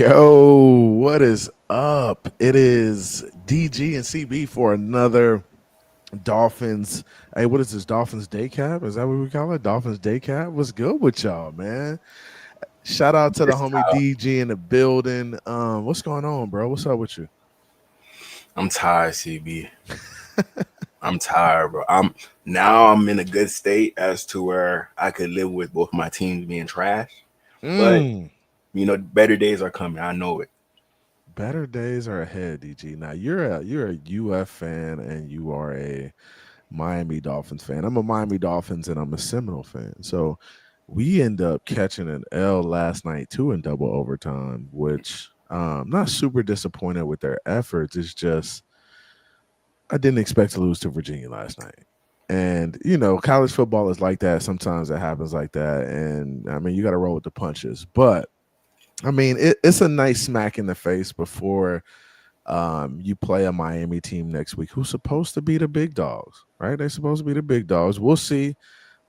Yo, what is up? It is DG and CB for another Dolphins. Hey, what is this? Dolphins Day Cap? Is that what we call it? Dolphins Day Cap? What's good with y'all, man? Shout out to the It's homie tough. DG in the building. What's going on, bro? What's up with you? I'm tired, CB. I'm tired, bro. I'm in a good state as to where I could live with both my teams being trash. But Mm, better days are coming. I know it. better days are ahead, DG. Now you're a UF fan and you are a Miami Dolphins fan. I'm a Miami Dolphins and I'm a Seminole fan. So we end up catching an L last night too in double overtime, which not super disappointed with their efforts. It's just I didn't expect to lose to Virginia last night. And college football is like that. Sometimes it happens like that. And I mean, you got to roll with the punches. But I mean, it's a nice smack in the face before you play a Miami team next week who's supposed to be the big dogs, right? They're supposed to be the big dogs. We'll see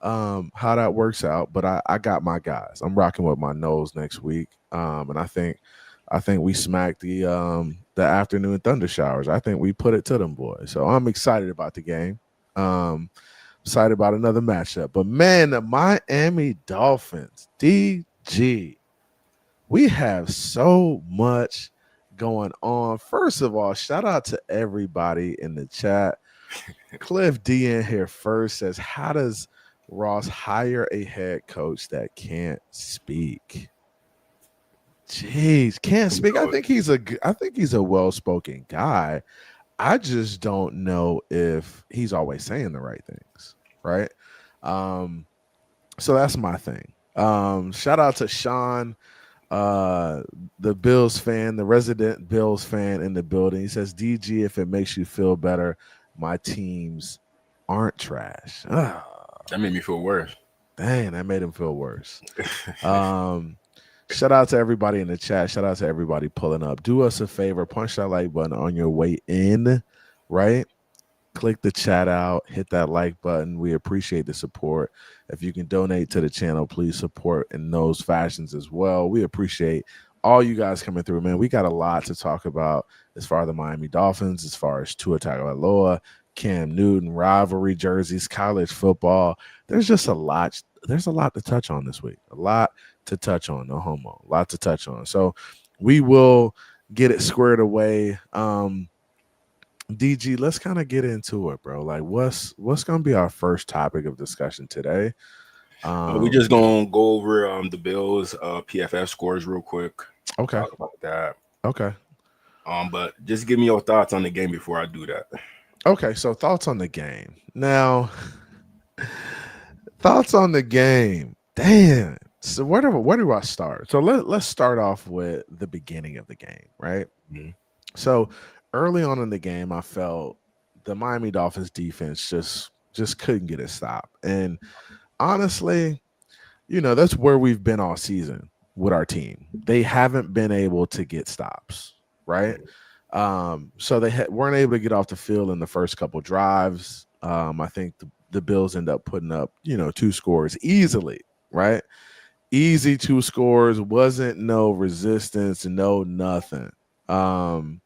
how that works out. But I got my guys. I'm rocking with my nose next week. And I think we smacked the afternoon thunder showers. I think we put it to them boys. So I'm excited about the game. Um, excited about another matchup. But man, the Miami Dolphins, DG, we have so much going on. First of all, shout out to everybody in the chat. Cliff D in here first says, how does Ross hire a head coach that can't speak? Jeez, can't speak. I So, think he's a well-spoken guy. I just don't know if he's always saying the right things, right? Um, so that's my thing. Shout out to Sean, the Bills fan, the resident Bills fan in the building. He says, DG, if it makes you feel better, my teams aren't trash. that made me feel worse. Dang, that made him feel worse. Um, shout out to everybody in the chat. Shout out to everybody pulling up. Do us a favor, punch that like button on your way in, right? Click the chat out, hit that like button. We appreciate the support. If you can donate to the channel, please support in those fashions as well. We appreciate all you guys coming through, man. We got a lot to talk about as far as the Miami Dolphins, as far as Tua Tagovailoa, Cam Newton, rivalry jerseys, college football. There's just a lot. There's a lot to touch on this week. A lot to touch on. No homo. A lot to touch on. So we will get it squared away. DG, let's kind of get into it, bro. Like, what's gonna be our first topic of discussion today? We Um, just gonna go over the Bills PFF scores real quick. okay, Talk about that. okay, But just give me your thoughts on the game before I do that. okay. So thoughts on the game now. Thoughts on the game. Damn. So where do I start? So let's start off with the beginning of the game, right? Mhm. So early on in the game, I felt the Miami Dolphins defense just couldn't get a stop. And honestly, that's where we've been all season with our team. They haven't been able to get stops, right? So they weren't able to get off the field in the first couple drives. I think the Bills end up putting up, two scores easily, right? Easy two scores, wasn't no resistance, no nothing. Um,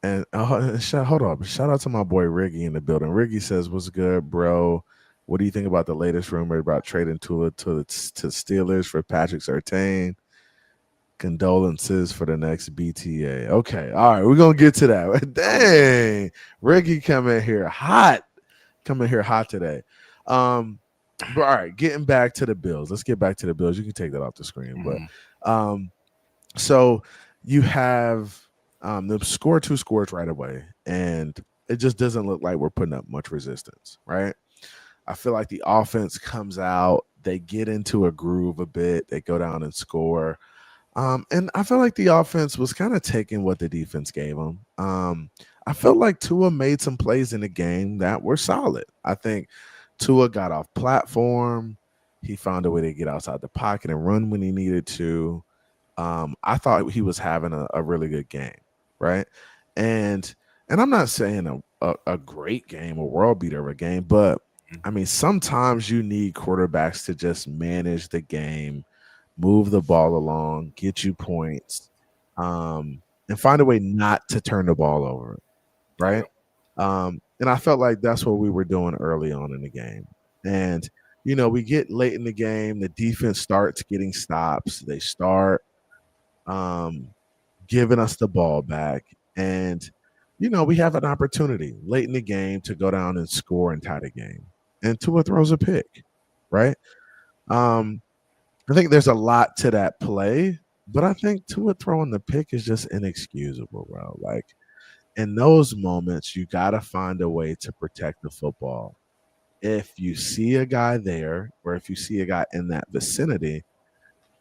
and hold on, shout out to my boy Riggy in the building. Riggy says, "What's good, bro? What do you think about the latest rumor about trading Tula to Steelers for Patrick Surtain? Condolences for the next BTA." Okay, all right, we're gonna get to that. Dang, Riggy coming here hot today. But all right, getting back to the Bills. Let's get back to the Bills. You can take that off the screen, but Mhm. um, so you have the score two scores right away, and it just doesn't look like we're putting up much resistance, right? I feel like the offense comes out, they get into a groove a bit, they go down and score. And I feel like the offense was kind of taking what the defense gave them. I felt like Tua made some plays in the game that were solid. I think Tua got off platform. He found a way to get outside the pocket and run when he needed to. I thought he was having a really good game, right? And I'm not saying a great game, a world beater of a game, but I mean sometimes you need quarterbacks to just manage the game, move the ball along, get you points. and find a way not to turn the ball over, right? Yeah. And I felt like that's what we were doing early on in the game. And, we get late in the game, the defense starts getting stops. They start um, giving us the ball back. And, we have an opportunity late in the game to go down and score and tie the game. And Tua throws a pick, right? Um, I think there's a lot to that play, but I think Tua throwing the pick is just inexcusable, bro. Like, in those moments, you got to find a way to protect the football. If you see a guy there, or if you see a guy in that vicinity,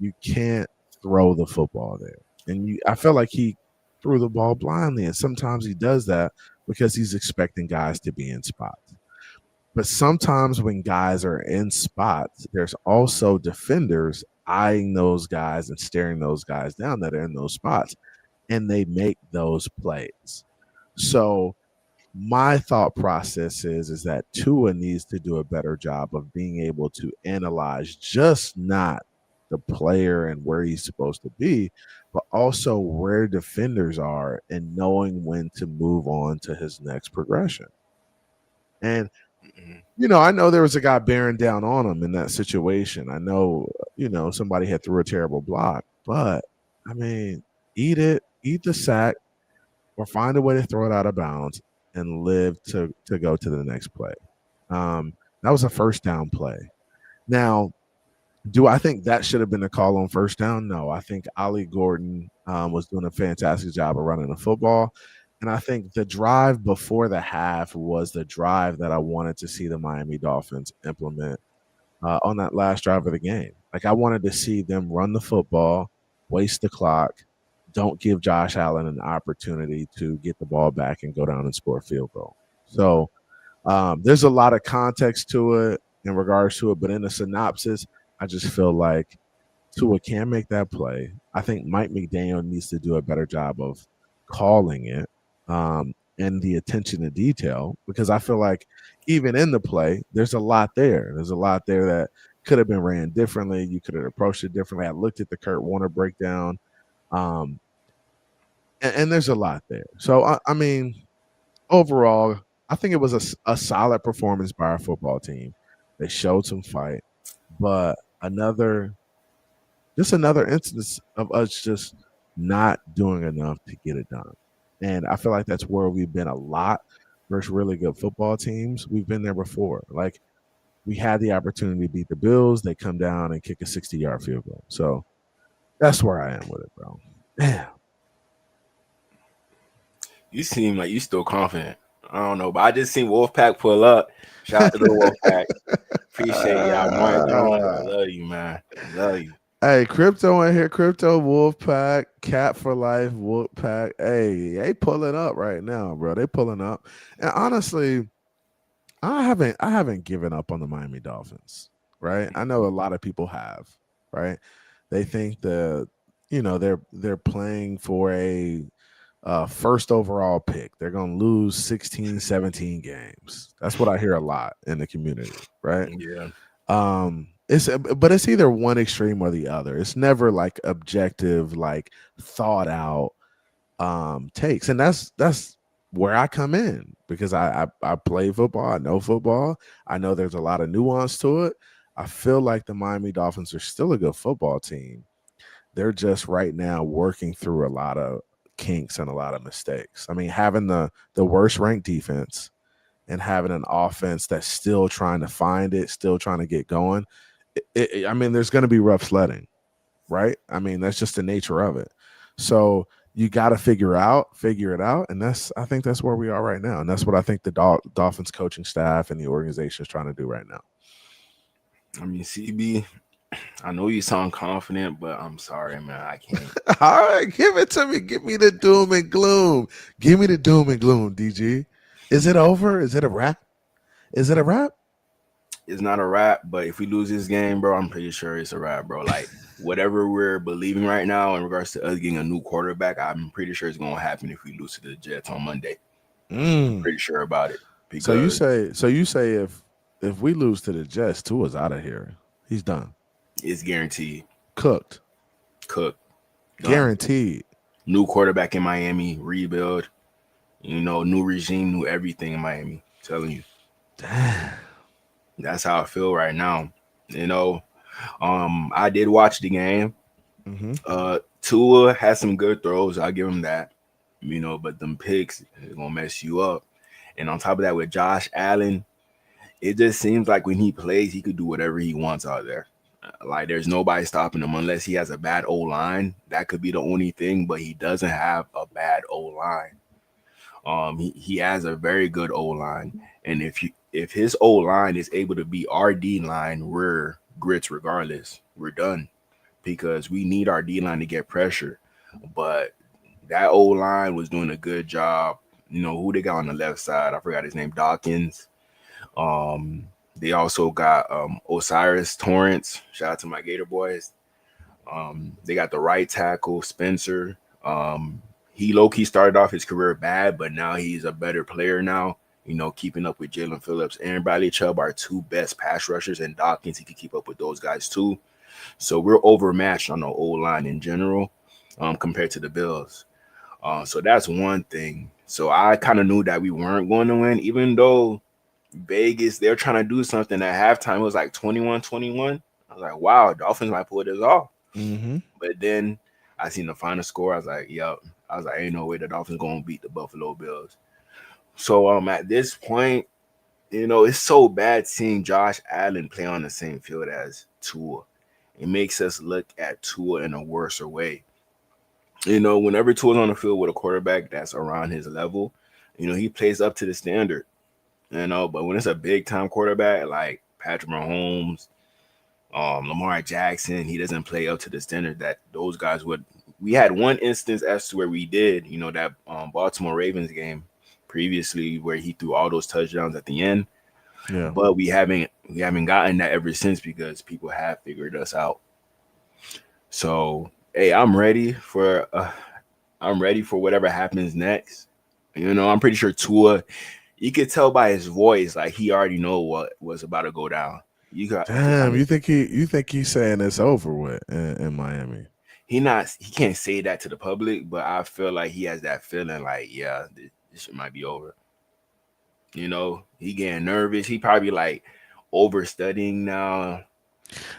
you can't throw the football there. And I felt like he threw the ball blindly, and sometimes he does that because he's expecting guys to be in spots. But sometimes when guys are in spots, there's also defenders eyeing those guys and staring those guys down that are in those spots, and they make those plays. So my thought process is that Tua needs to do a better job of being able to analyze just not the player and where he's supposed to be, but also where defenders are and knowing when to move on to his next progression. And Mhm. I know there was a guy bearing down on him in that situation. I know, somebody had threw a terrible block, but I mean, eat the sack, or find a way to throw it out of bounds and live to go to the next play. That was a first down play. Now, do I think that should have been a call on first down? No, I think Ollie Gordon was doing a fantastic job of running the football. And I think the drive before the half was the drive that I wanted to see the Miami Dolphins implement on that last drive of the game. Like, I wanted to see them run the football, waste the clock, don't give Josh Allen an opportunity to get the ball back and go down and score a field goal. So there's a lot of context to it in regards to it, but in the synopsis, I just feel like Tua can make that play. I think Mike McDaniel needs to do a better job of calling it and the attention to detail, because I feel like even in the play, there's a lot there. There's a lot there that could have been ran differently. You could have approached it differently. I looked at the Kurt Warner breakdown, um, and there's a lot there. So, I mean, overall, I think it was a solid performance by our football team. They showed some fight, but another instance of us just not doing enough to get it done. And I feel like that's where we've been a lot versus really good football teams. We've been there before. Like, we had the opportunity to beat the Bills. They come down and kick a 60-yard field goal. So that's where I am with it, bro. Damn. You seem like you still confident. I don't know, but I just seen Wolfpack pull up. Shout out to the Wolfpack. Appreciate y'all, Mark Jones. I love you, man. Love you. Hey, crypto in here, crypto Wolfpack, Cat for Life, Wolfpack. Hey, they pulling up right now, bro. They pulling up. And honestly, I haven't given up on the Miami Dolphins, right? I know a lot of people have, right? They think they're playing for a first overall pick. They're going to lose 16, 17 games. That's what I hear a lot in the community, right? Yeah. But it's either one extreme or the other. It's never like objective, like thought out takes. And that's where I come in, because I play football, I know football. I know there's a lot of nuance to it. I feel like the Miami Dolphins are still a good football team. They're just right now working through a lot of kinks and a lot of mistakes. I mean, having the worst ranked defense and having an offense that's still trying to find it, still trying to get going. I mean, there's going to be rough sledding, right? I mean, that's just the nature of it. So you got to figure it out, and I think that's where we are right now, and that's what I think the Dolphins coaching staff and the organization is trying to do right now. I mean, CB, I know you sound confident, but I'm sorry, man. I can't. All right, give it to me. Give me the doom and gloom. Give me the doom and gloom, DG. Is it over? Is it a wrap? Is it a wrap? It's not a wrap, but if we lose this game, bro, I'm pretty sure it's a wrap, bro. Like whatever we're believing right now in regards to us getting a new quarterback, I'm pretty sure it's gonna happen if we lose to the Jets on Monday. I'm Mm. pretty sure about it So you because say so you say if we lose to the Jets, Tua's out of here. He's done. it's guaranteed. Cooked. Cook. Done. Guaranteed. New quarterback in Miami, rebuild. New regime, new everything in Miami. Telling you, Damn. that's how I feel right now. You know, I did watch the game. Mm-hmm. Tua had some good throws. I'll give him that. But them picks is gonna mess you up. And on top of that, with Josh Allen, it just seems like when he plays, he could do whatever he wants out there. Like there's nobody stopping him unless he has a bad O line. That could be the only thing, but he doesn't have a bad O line. He has a very good O line, and if his O line is able to be our D line, we're grits regardless. We're done because we need our D line to get pressure. But that O line was doing a good job. Who they got on the left side? I forgot his name. Dawkins. Um, they also got Osiris Torrance. Shout out to my Gator boys. They got the right tackle Spencer. Um, he low key started off his career bad, but now he's a better player now. Keeping up with Jalen Phillips and Bradley Chubb are two best pass rushers, and Dawkins he can keep up with those guys too. So we're overmatched on the O line in general, compared to the Bills. So that's one thing. So I kind of knew that we weren't going to win, even though Vegas they're trying to do something at halftime. It was like 21-21. I was like, wow, Dolphins might pull this off. Mm-hmm. But then I seen the final score. I was like, yep. I was like, ain't no way the Dolphins gonna beat the Buffalo Bills. So at this point, it's so bad seeing Josh Allen play on the same field as Tua. It makes us look at Tua in a worse way. Whenever Tua's on the field with a quarterback that's around his level, he plays up to the standard. But when it's a big time quarterback like Patrick Mahomes, Lamar Jackson, he doesn't play up to the standard that those guys would. We had one instance as to where we did, that Baltimore Ravens game previously where he threw all those touchdowns at the end, Yeah. but we haven't gotten that ever since because people have figured us out. So hey, I'm ready for whatever happens next. I'm pretty sure Tua, you could tell by his voice like he already know what was about to go down. You can kind Damn. of You think he's saying it's over with in Miami? he can't say that to the public, but I feel like he has that feeling like, yeah, this shit might be over. He getting nervous. He probably like overstudying now.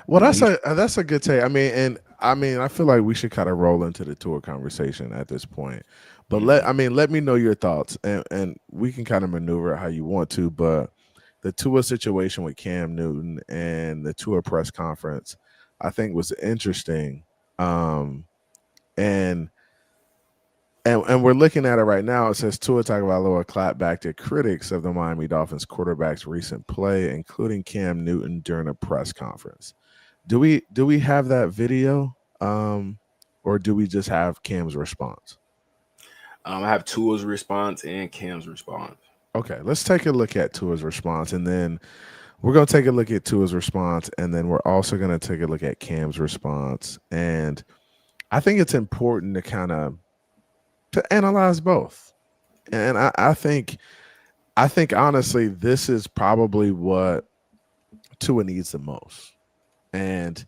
Well, He's that's a good take. I feel like we should kind of roll into the tour conversation at this point. But mhm. let me know your thoughts, and we can kind of maneuver it how you want to. But the tour situation with Cam Newton and the tour press conference, I think was interesting. Um, and and we're looking at it right now. It says Tua Tagovailoa clapped back to critics of the Miami Dolphins quarterback's recent play, including Cam Newton during a press conference. Do we have that video, or do we just have Cam's response? I have Tua's response and Cam's response. Okay, let's take a look at Tua's response, and then we're gonna take a look at Tua's response, and then we're also gonna take a look at Cam's response. And I think it's important to kind of to analyze both. And I think honestly, this is probably what Tua needs the most. And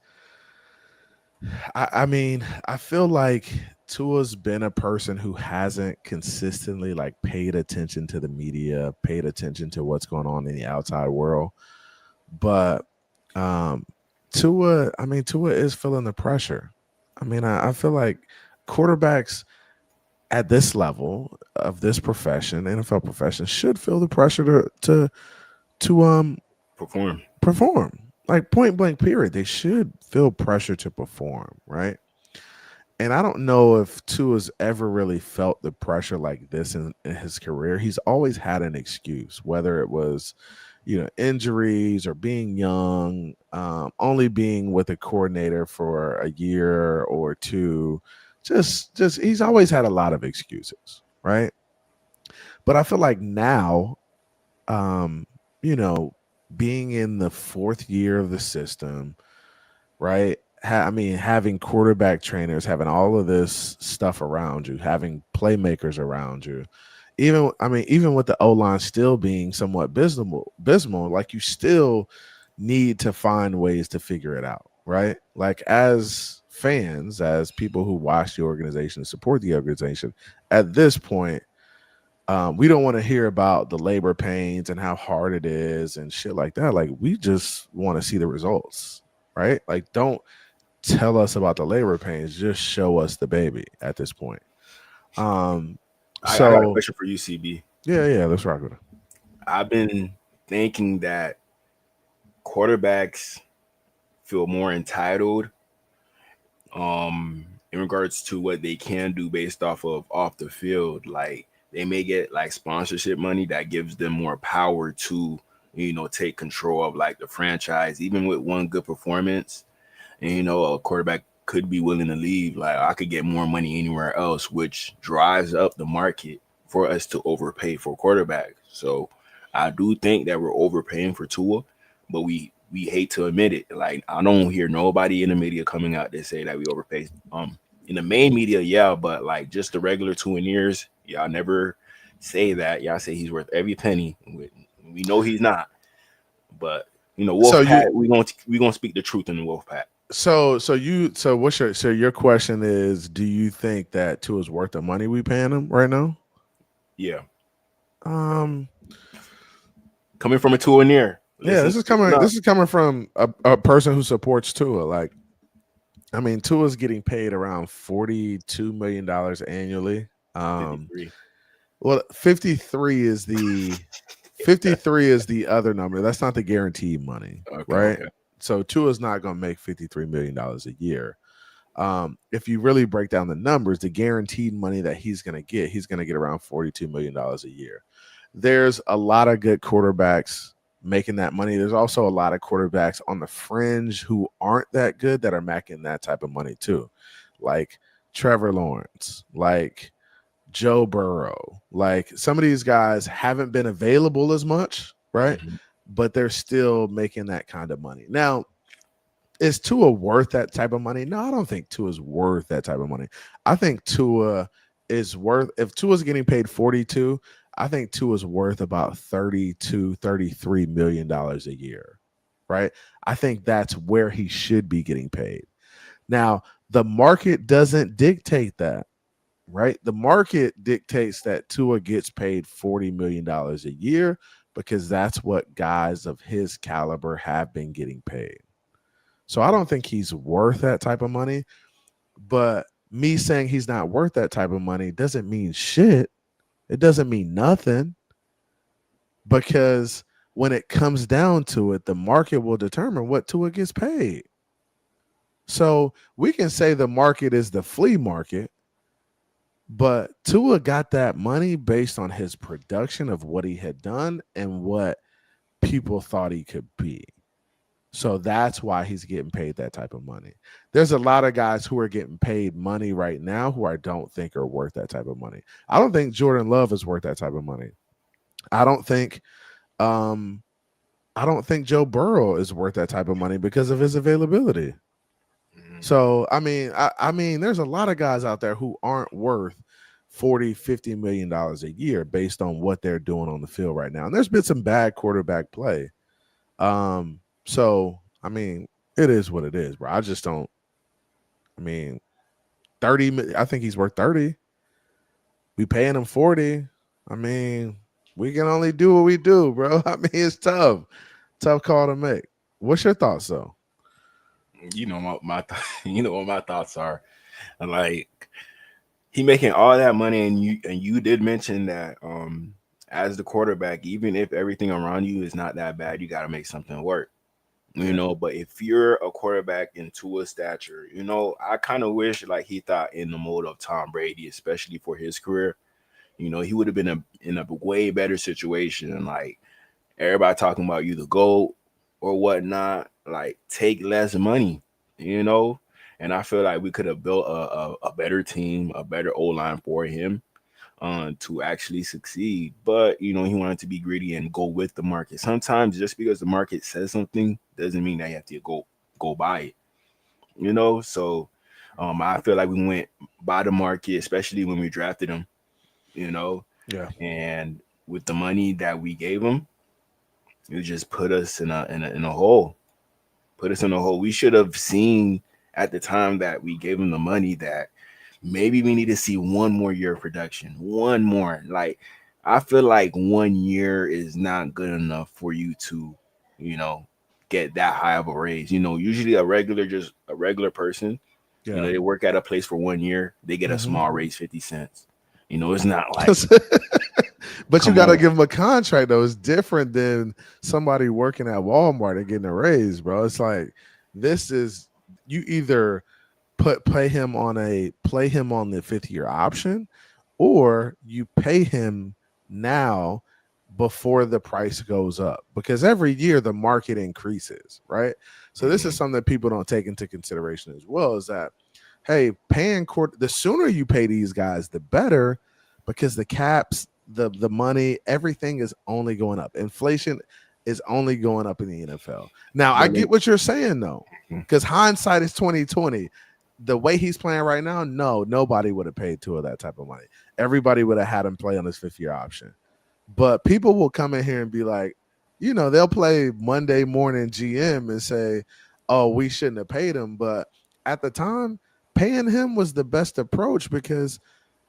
I feel like Tua's been a person who hasn't consistently like paid attention to the media, paid attention to what's going on in the outside world. But um Tua is feeling the pressure. I feel like quarterbacks at this level of this profession, NFL profession, should feel the pressure to Perform. perform. Like point blank period. They should feel pressure to perform, right? And I don't know if Tua's ever really felt the pressure like this in his career. He's always had an excuse, whether it was, injuries or being young, only being with a coordinator for a year or two. Just he's always had a lot of excuses, right? But I feel like now, um, you know, being in the fourth year of the system, right? Having quarterback trainers, having all of this stuff around you, having playmakers around you, even with the O line still being somewhat abysmal, like you still need to find ways to figure it out, right? Like as fans, as people who watch the organization, support the organization, at this point, we don't want to hear about the labor pains and how hard it is and shit like that. Like, we just want to see the results, right? Like, don't tell us about the labor pains. Just show us the baby at this point. Um, I got a so question for you, CB. yeah, let's rock with it. I've been thinking that quarterbacks feel more entitled in regards to what they can do based off the field. Like they may get like sponsorship money that gives them more power to, take control of like the franchise, even with one good performance. And a quarterback could be willing to leave. Like I could get more money anywhere else, which drives up the market for us to overpay for quarterbacks. So I do think that we're overpaying for Tua, but we hate to admit it. Like I don't hear nobody in the media coming out that say that we overpay. In the main media, yeah, but like just the regular two and ears, y'all never say that. Y'all say he's worth every penny. We know he's not, but So you Wolfpack, we gonna speak the truth in the Wolfpack. so what's your question is, do you think that Tua is worth the money we paying him right now? Yeah, Um coming from a two and ear. yeah, Listen up. this is coming from a person who supports Tua. Like, I mean, Tua's getting paid around $42 million annually. Um 53. well, 53 is the other number. That's not the guaranteed money, Okay, right? okay. So Tua's not going to make $53 million a year. If you really break down the numbers, the guaranteed money that he's going to get around $42 million a year. There's a lot of good quarterbacks making that money. There's also a lot of quarterbacks on the fringe who aren't that good that are making that type of money too, like Trevor Lawrence, like Joe Burrow. Like, some of these guys haven't been available as much, right? Mhm. But they're still making that kind of money. Now, is Tua worth that type of money? No, I don't think Tua is worth that type of money. I think Tua is worth, if Tua's getting paid 42, I think Tua's worth about 32, $33 million a year. Right? I think that's where he should be getting paid. Now, the market doesn't dictate that, right? The market dictates that Tua gets paid $40 million a year because that's what guys of his caliber have been getting paid. So I don't think he's worth that type of money. But me saying he's not worth that type of money doesn't mean shit. It doesn't mean nothing, because when it comes down to it, the market will determine what Tua gets paid. So we can say the market is the flea market, but Tua got that money based on his production of what he had done and what people thought he could be. So that's why he's getting paid that type of money. There's a lot of guys who are getting paid money right now who I don't think are worth that type of money. I don't think Jordan Love is worth that type of money. I don't think um I don't think Joe Burrow is worth that type of money because of his availability. Mhm. So I mean there's a lot of guys out there who aren't worth 40, $50 million a year based on what they're doing on the field right now. And there's been some bad quarterback play. So I mean, it is what it is, bro. I just don't. I mean, 30. I think he's worth 30. We paying him 40. I mean, we can only do what we do, bro. I mean, it's tough call to make. What's your thoughts, though? You know what my thoughts are. Like he making all that money, and you did mention that as the quarterback, even if everything around you is not that bad, you got to make something work. Yeah, But if you're a quarterback into a stature, I kind of wish like he thought in the mode of Tom Brady, especially for his career. He would have been in a way better situation. Like everybody talking about you the GOAT or whatnot, like take less money, you know? And I feel like we could have built a better team, a better O line for him to actually succeed. But, he wanted to be greedy and go with the market. Sometimes just because the market says something doesn't mean that you have to go buy it. So I feel like we went by the market, especially when we drafted him, you know, yeah, and with the money that we gave him, it just put us in a hole. Put us in a hole. We should have seen at the time that we gave him the money that maybe we need to see one more year of production, one more. Like I feel like 1 year is not good enough for you to, you know, get that high of a raise. Usually just a regular person, Yeah. they work at a place for 1 year, they get a Hmm. small raise, 50 cents. It's not like, But you come got to on. give him a contract though. It's different than somebody working at Walmart and getting a raise, bro. It's like this is you either play him on the 5th year option, or you pay him now before the price goes up, because every year the market increases, right? So this is Mhm. something that people don't take into consideration as well, is that hey, the sooner you pay these guys the better, because the caps, the money, everything is only going up. Inflation is only going up in the NFL. Now I But get what you're saying though, Mhm. because hindsight is 2020. The way he's playing right now, no, nobody would have paid Tua that type of money. Everybody would have had him play on his 5th year option. But people will come in here and be like, they'll play Monday morning GM and say, oh, we shouldn't have paid him. But at the time, paying him was the best approach, because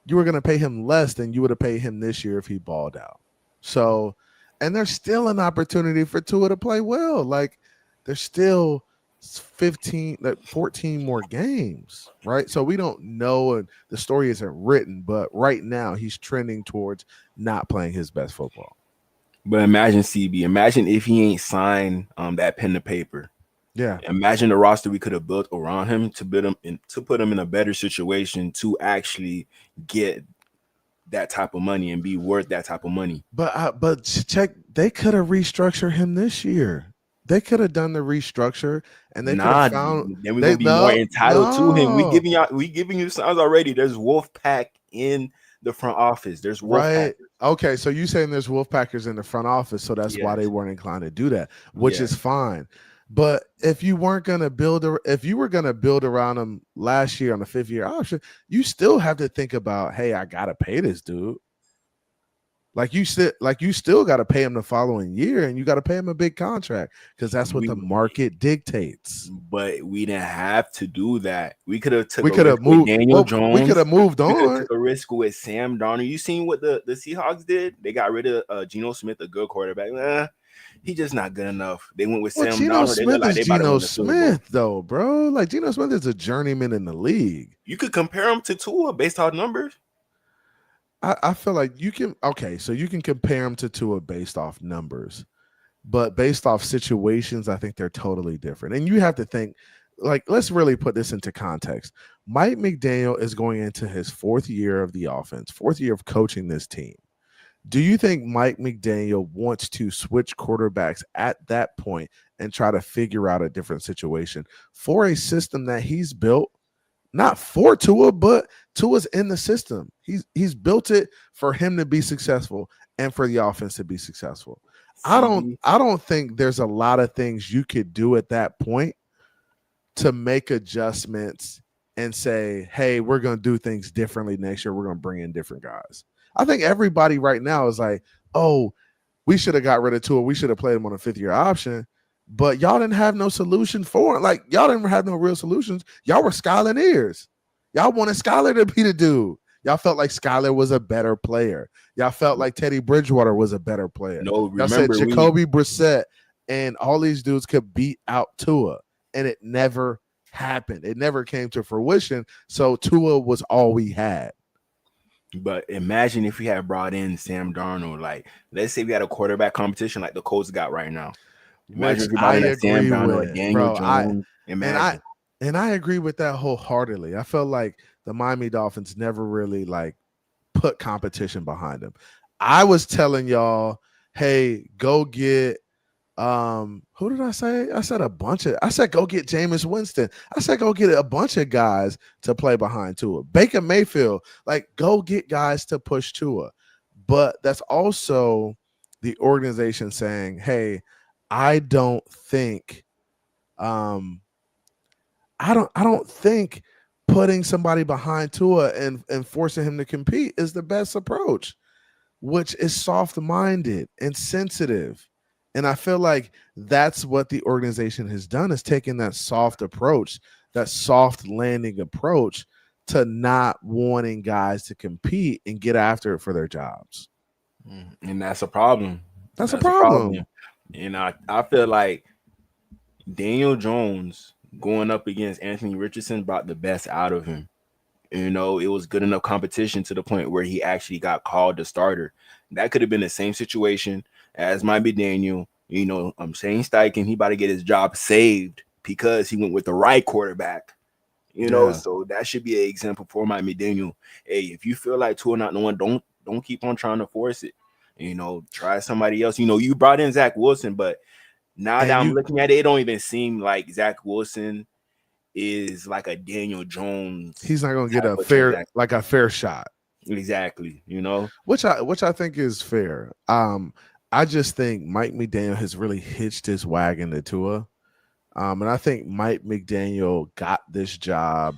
you were going to pay him less than you would have paid him this year if he balled out. So, and there's still an opportunity for Tua to play well. Like, there's still 14 more games, right? So we don't know, and the story isn't written, but right now he's trending towards not playing his best football. but imagine CB. Imagine if he ain't signed that pen to paper. Yeah. Imagine the roster we could have built around him to put him in a better situation to actually get that type of money and be worth that type of money. But check, they could have restructured him this year. They could have done the restructure, and they could have Nah, found then we're they gonna be more no entitled to him. no We giving you signs already. There's Wolf Pack in the front office. There's Wolf right. Packers. Okay, so you saying there's Wolfpackers in the front office, so that's why they Yes, weren't inclined to do that, which yes. is fine. But if you weren't gonna if you were gonna build around him last year on the 5th year option, you still have to think about, hey, I gotta pay this dude. Like you still got to pay him the following year, and you got to pay him a big contract, because that's what We the market dictates. but we didn't have to do that. We could have took We a could have risk with moved. Daniel Well, we could Jones. have moved We could have on. took a risk with Sam Darnold. You seen what the Seahawks did? They got rid of Geno Smith, a good quarterback. He just not good enough. They went with Well, Sam Geno Darnold. They look Smith like is they about to Geno win the Super Bowl. Smith, though, bro. Like, Geno Smith is a journeyman in the league. You could compare him to Tua based on numbers. I feel like you can. Okay, so you can compare him to Tua based off numbers, but based off situations, I think they're totally different. And you have to think, like, let's really put this into context. Mike McDaniel is going into his 4th year of the offense, 4th year of coaching this team. Do you think Mike McDaniel wants to switch quarterbacks at that point and try to figure out a different situation for a system that he's built? Not for Tua, but Tua's in the system. He's built it for him to be successful and for the offense to be successful. CB, I don't think there's a lot of things you could do at that point to make adjustments and say, hey, we're going to do things differently next year. We're going to bring in different guys. I think everybody right now is like, oh, we should have got rid of Tua. We should have played him on a 5th year option. But y'all didn't have no solution for it. Like, y'all didn't have no real solutions. Y'all were Skylineers. Y'all wanted Skyler to be the dude. Y'all felt like Skyler was a better player. Y'all felt like Teddy Bridgewater was a better player. no, Y'all said remember we Jacoby Brissett and all these dudes could beat out Tua. And it never happened. It never came to fruition. So Tua was all we had. but imagine if we had brought in Sam Darnold. Like, let's say we had a quarterback competition like the Colts got right now. Imagine Which if we brought I in a Sam agree Darnold, a with, Daniel bro. Jones. And I Imagine. and I agree with that wholeheartedly. I felt like the Miami Dolphins never really like put competition behind them. I was telling y'all, hey, go get who did I say? I said go get Jameis Winston. I said go get a bunch of guys to play behind Tua. Baker Mayfield, like go get guys to push Tua. But that's also the organization saying, hey, I don't think um I don't think putting somebody behind Tua and forcing him to compete is the best approach, which is soft-minded and sensitive. And I feel like that's what the organization has done, is taken that soft approach that soft landing approach to not wanting guys to compete and get after it for their jobs. And that's a problem. That's a That's a problem. problem. And I feel like Daniel Jones going up against Anthony Richardson brought the best out of him. It was good enough competition to the point where he actually got called the starter. That could have been the same situation as Miami Daniel. I'm Shane Steichen, he about to get his job saved because he went with the right quarterback. Yeah. So that should be an example for Miami Daniel. Hey, if you feel like Tua not the one, don't keep on trying to force it. Try somebody else. You brought in Zach Wilson, but now that And I'm you looking at it, it don't even seem like Zach Wilson is like a Daniel Jones he's not going to get type of transaction. a fair shot. Exactly. Which I think is fair. I just think Mike McDaniel has really hitched his wagon to Tua. And I think Mike McDaniel got this job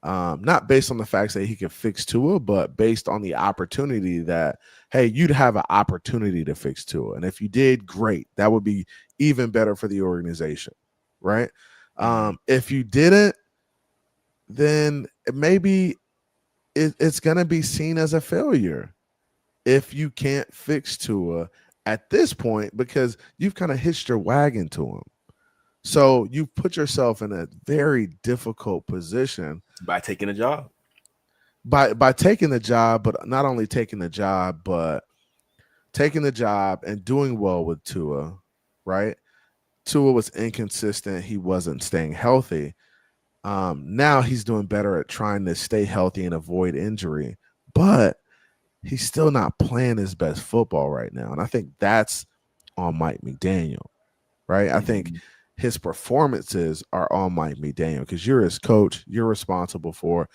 not based on the facts that he can fix Tua, but based on the opportunity that, hey, you'd have an opportunity to fix Tua. And if you did, great. That would be even better for the organization, right? If you didn't, then maybe it's going to be seen as a failure if you can't fix Tua at this point because you've kind of hitched your wagon to him. So you put yourself in a very difficult position by taking a job. By taking the job, but not only taking the job, but taking the job and doing well with Tua, right? Tua was inconsistent. He wasn't staying healthy. Now he's doing better at trying to stay healthy and avoid injury, but he's still not playing his best football right now. And I think that's on Mike McDaniel, right? I think his performances are on Mike McDaniel because you're his coach. You're responsible for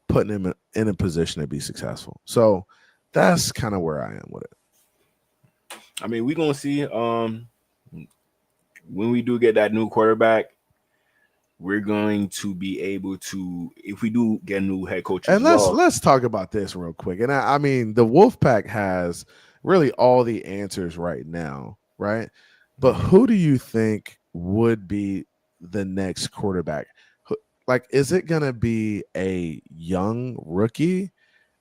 putting him in a position to be successful. So that's kind of where I am with it. I mean, we're gonna see. When we do get that new quarterback, we're going to be able to, if we do get a new head coach, and let's talk about this real quick. And I mean, the Wolfpack has really all the answers right now, right? But who do you think would be the next quarterback? Like, is it going to be a young rookie?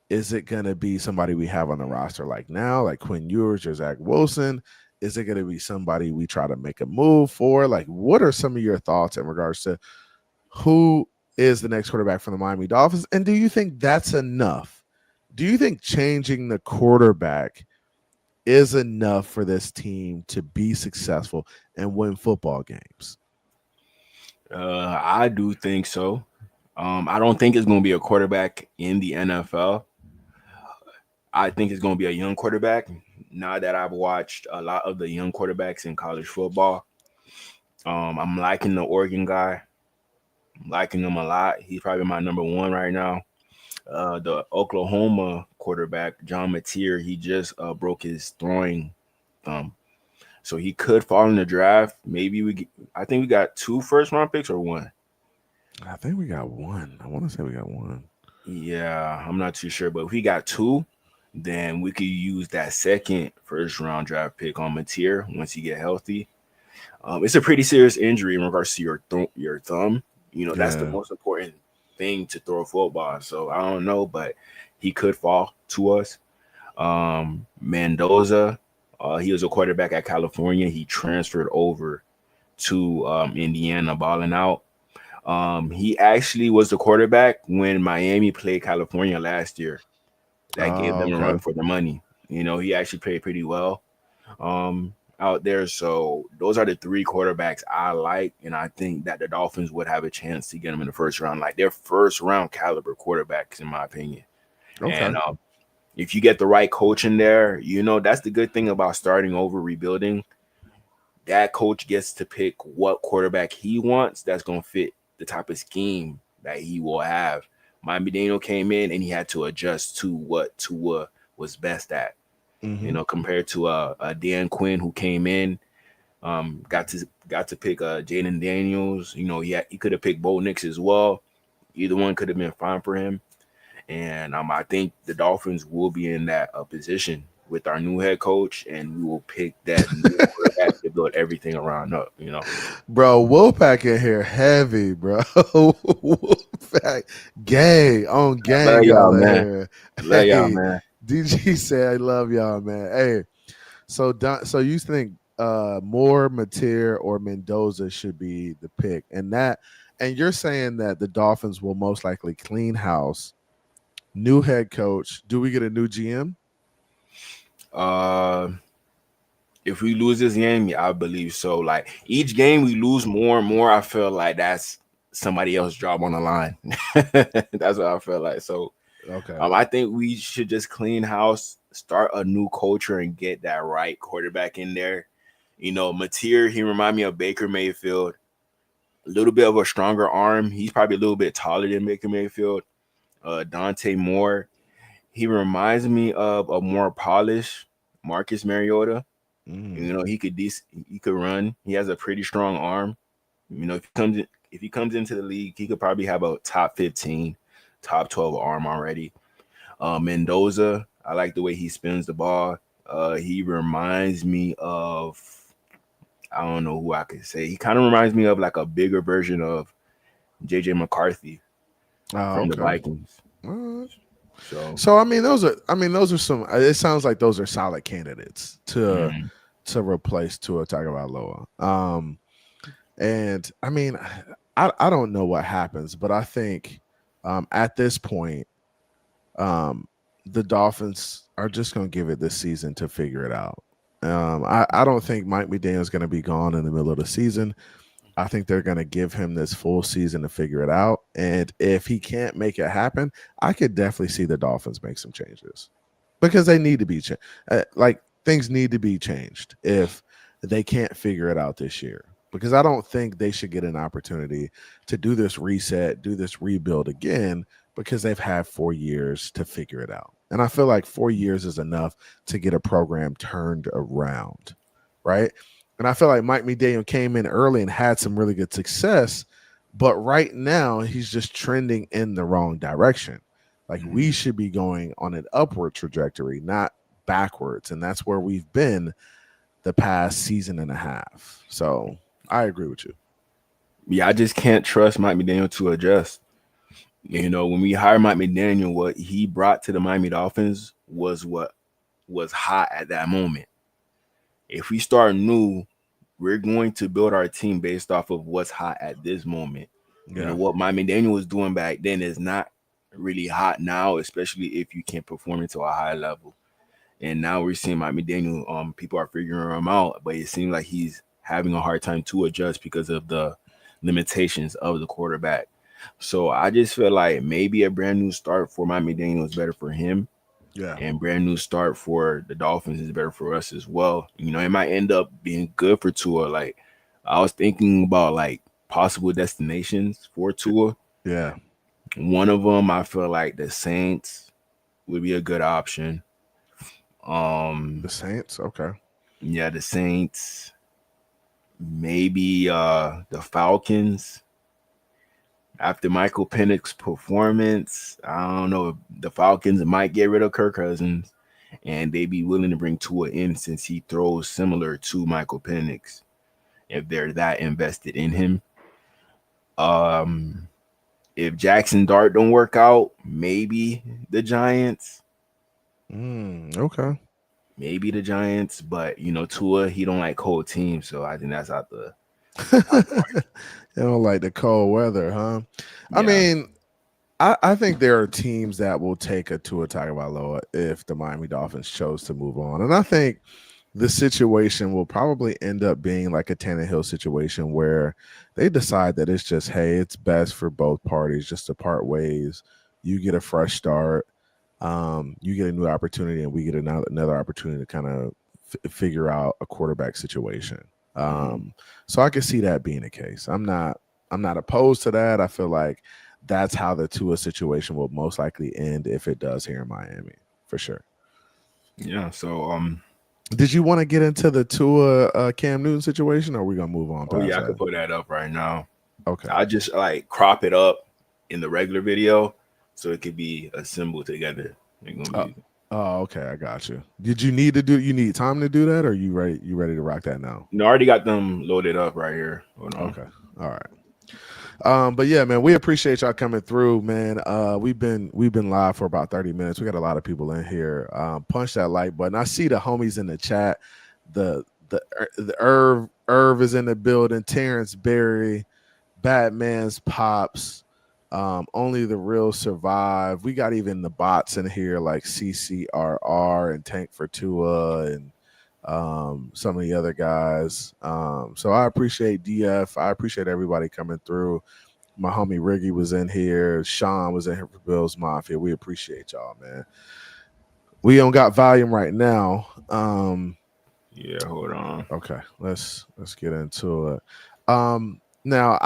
Is it going to be somebody we have on the roster like now, like Quinn Ewers or Zach Wilson? Is it going to be somebody we try to make a move for? Like, what are some of your thoughts in regards to who is the next quarterback for the Miami Dolphins? And do you think that's enough? Do you think changing the quarterback is enough for this team to be successful and win football games? I do think so. I don't think it's going to be a quarterback in the NFL. I think it's going to be a young quarterback. Now that I've watched a lot of the young quarterbacks in college football, I'm liking the Oregon guy. I'm liking him a lot. He's probably my number one right now. The Oklahoma quarterback, John Mateer, he just broke his throwing thumb. So he could fall in the draft. I think we got 2 first-round picks or 1. I think we got 1. I want to say we got 1. Yeah, I'm not too sure, but if we got 2, then we could use that second first-round draft pick on Mateer once he get healthy. It's a pretty serious injury in regards to your thumb. That's the most important thing to throw a football. So I don't know, but he could fall to us. Mendoza, he was a quarterback at California. He transferred over to Indiana, balling out. He actually was the quarterback when Miami played California last year. That gave them a run for the money. He actually played pretty well out there. So those are the 3 quarterbacks I like, and I think that the Dolphins would have a chance to get them in the first round. Like, they're first round caliber quarterbacks, in my opinion. Okay. And if you get the right coach in there, that's the good thing about starting over, rebuilding. That coach gets to pick what quarterback he wants that's going to fit the type of scheme that he will have. Miami Daniel came in and he had to adjust to what Tua was best at. Compared to a Dan Quinn who came in, got to pick Jaden Daniels. He could have picked Bo Nix as well. Either one could have been fine for him. And I think the Dolphins will be in that position with our new head coach, and we will pick that new quarterback to build everything around up. Bro, Wolfpack in here heavy, bro. Wolfpack gang on I love gang, y'all, y'all in man. here. Love y'all, Hey, man. DG said, I love y'all, man. Hey, so you think more Mateer or Mendoza should be the pick, and you're saying that the Dolphins will most likely clean house, new head coach. Do we get a new GM? Uh, if we lose this game, yeah, I believe so. Like each game we lose more and more, I feel like that's somebody else's job on the line. That's what I feel like. So Okay. I think we should just clean house, start a new culture, and get that right quarterback in there. Mateer, he remind me of Baker Mayfield. A little bit of a stronger arm. He's probably a little bit taller than Baker Mayfield. Dante Moore, he reminds me of a more polished Marcus Mariota. Mm, He could run. He has a pretty strong arm. If he comes into the league, he could probably have a top 15, top 12 arm already. Mendoza, I like the way he spins the ball. He reminds me of, I don't know who I could say. He kind of reminds me of like a bigger version of JJ McCarthy oh, from the okay. Vikings. All right. So, So those are some. It sounds like those are solid candidates mm, to replace Tua Tagovailoa. And I don't know what happens, but I think at this point, the Dolphins are just going to give it this season to figure it out. I don't think Mike McDaniel is going to be gone in the middle of the season. I think they're going to give him this full season to figure it out. And if he can't make it happen, I could definitely see the Dolphins make some changes because they need to be changed. Like things need to be changed if they can't figure it out this year. Because I don't think they should get an opportunity to do this reset, do this rebuild again, because they've had 4 years to figure it out. And I feel like 4 years is enough to get a program turned around, right? And I feel like Mike McDaniel came in early and had some really good success, but right now he's just trending in the wrong direction. Like we mm. should be going on an upward trajectory, not backwards. And that's where we've been the past season and a half. So I agree with you. Yeah, I just can't trust Mike McDaniel to adjust. When we hired Mike McDaniel, what he brought to the Miami Dolphins was what was hot at that moment. If we start new, we're going to build our team based off of what's hot at this moment. Yeah. What Mike McDaniel was doing back then is not really hot now, especially if you can't perform it to a high level. And now we're seeing Mike McDaniel. People are figuring him out, but it seems like he's having a hard time to adjust because of the limitations of the quarterback. So I just feel like maybe a brand new start for Mike McDaniel is better for him, Yeah. and brand new start for the Dolphins is better for us as well. It might end up being good for Tua. Like I was thinking about like possible destinations for Tua. Yeah. One of them, I feel like the Saints would be a good option. The Um, Saints. Okay. yeah, the Saints, maybe the Falcons. After Michael Penix's performance, I don't know. The Falcons might get rid of Kirk Cousins, and they be willing to bring Tua in since he throws similar to Michael Penix. If they're that invested in him, um, if Jackson Dart don't work out, maybe the Giants. Okay. Maybe the Giants, but Tua, he don't like cold teams, so I think that's out the You don't like the cold weather, huh? I yeah. mean, I think there are teams that will take a Tua Tagovailoa if the Miami Dolphins chose to move on, and I think the situation will probably end up being like a Tannehill situation where they decide that it's just, hey, it's best for both parties just to part ways. You get a fresh start, you get a new opportunity, and we get another opportunity to kind of figure out a quarterback situation. Mhm. So I can see that being the case. I'm not opposed to that. I feel like that's how the Tua situation will most likely end if it does here in Miami, for sure. Yeah, so Did you want to get into the Tua Cam Newton situation, or are we gonna move on oh past yeah, I that? could put that up right now. Okay. I just like crop it up in the regular video so it could be assembled together. It's gonna Uh, be Oh, okay, I got you. Did you need to do? You need time to do that, or you ready? You ready to rock that now? No, I already got them loaded up right here. Hold on. Okay, all right. But yeah, man, we appreciate y'all coming through, man. We've been live for about 30 minutes. We got a lot of people in here. Punch that like button. I see the homies in the chat. The Irv is in the building. Terrence Berry, Batman's Pops. Only the real survive. We got even the bots in here like CCRR and Tank for Tua and some of the other guys. So I appreciate DF. I appreciate everybody coming through. My homie Riggy was in here. Sean was in here for Bills Mafia. We appreciate y'all, man. We don't got volume right now. Yeah, hold on. Okay, let's get into it. Now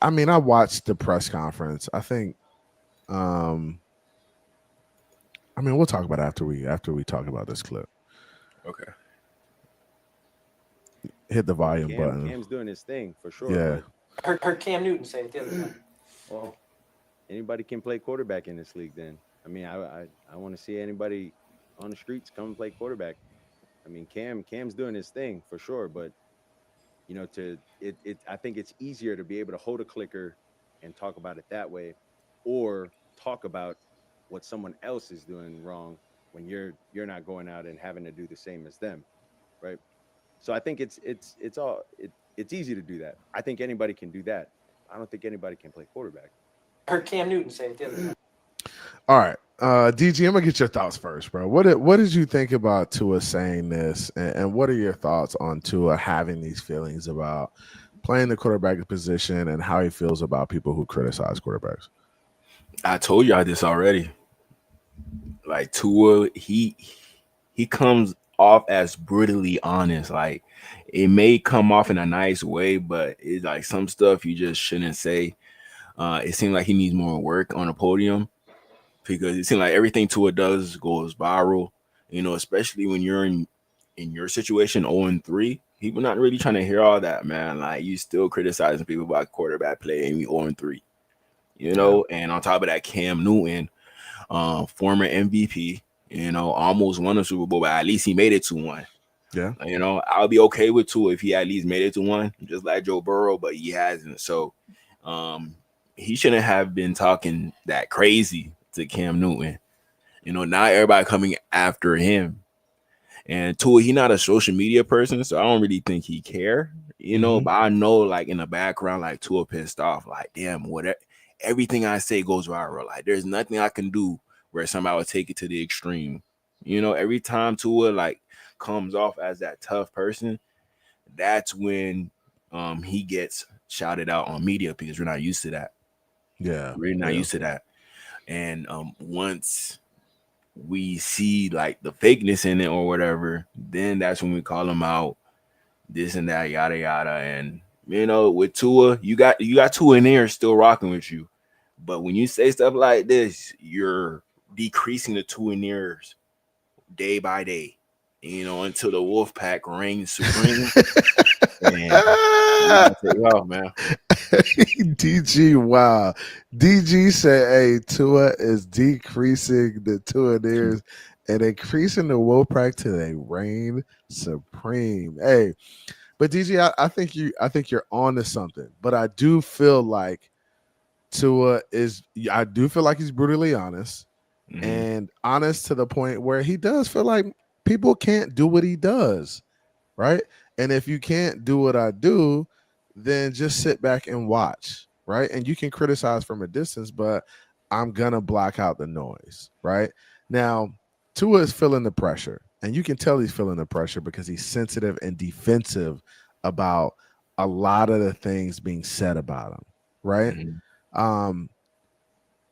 I mean I watched the press conference. I think um I mean we'll talk about it after we talk about this clip. Okay. Hit the Well, volume button. Cam's doing his thing for sure. Yeah. Heard Cam Newton say it the other night. Well, anybody can play quarterback in this league. Then I mean, I want to see anybody on the streets come and play quarterback. I mean, Cam's doing his thing for sure, but you know, I think it's easier to be able to hold a clicker and talk about it that way, or talk about what someone else is doing wrong when you're not going out and having to do the same as them, right? So I think it's easy to do that. I think anybody can do that. I don't think anybody can play quarterback. Heard Cam Newton say it the other night. All right. DG, I'm gonna get your thoughts first, bro. What did you think about Tua saying this, and what are your thoughts on Tua having these feelings about playing the quarterback position and how he feels about people who criticize quarterbacks? I told y'all this already. Like Tua, he comes off as brutally honest. Like it may come off in a nice way, but it's like some stuff you just shouldn't say. It seems like he needs more work on the podium because it seems like everything Tua does goes viral. You know, especially when you're in your situation, 0-3. People not really trying to hear all that, man. Like you still criticizing people about quarterback play and you 0-3. You Yeah. know, and on top of that, Cam Newton, former MVP, you know, almost won a Super Bowl, but at least he made it to one. Yeah. You know, I'll be okay with two if he at least made it to one, just like Joe Burrow, but he hasn't. So um he shouldn't have been talking that crazy to Cam Newton. You know, now everybody coming after him. And Tua, he not a social media person, so I don't really think he care. You know, Mhm. but I know like in the background, like Tua pissed off, like damn, what everything I say goes viral. Like there's nothing I can do where somebody will take it to the extreme. You know, every time Tua like comes off as that tough person, that's when he gets shouted out on media because we're not used to that. Yeah. We're not Yeah. used to that. And once we see like the fakeness in it or whatever, then that's when we call him out, this and that, yada yada. And you know, with Tua, you got Tua in there still rocking with you. But when you say stuff like this, you're decreasing the Tua in ears day by day, you know, until the wolf pack reigns supreme. And you gotta take it off, man. DG, wow. DG said, hey, Tua is decreasing the Tuaneers and increasing the Wolfpack to they reign supreme. Hey, but DG, I think you're on to something. But I do feel like I do feel like he's brutally honest Mm-hmm. and honest to the point where he does feel like people can't do what he does, right? And if you can't do what I do, then just sit back and watch, right? And you can criticize from a distance, but I'm gonna block out the noise, right? Now, Tua is feeling the pressure, and you can tell he's feeling the pressure because he's sensitive and defensive about a lot of the things being said about him, right? Mm-hmm. Um,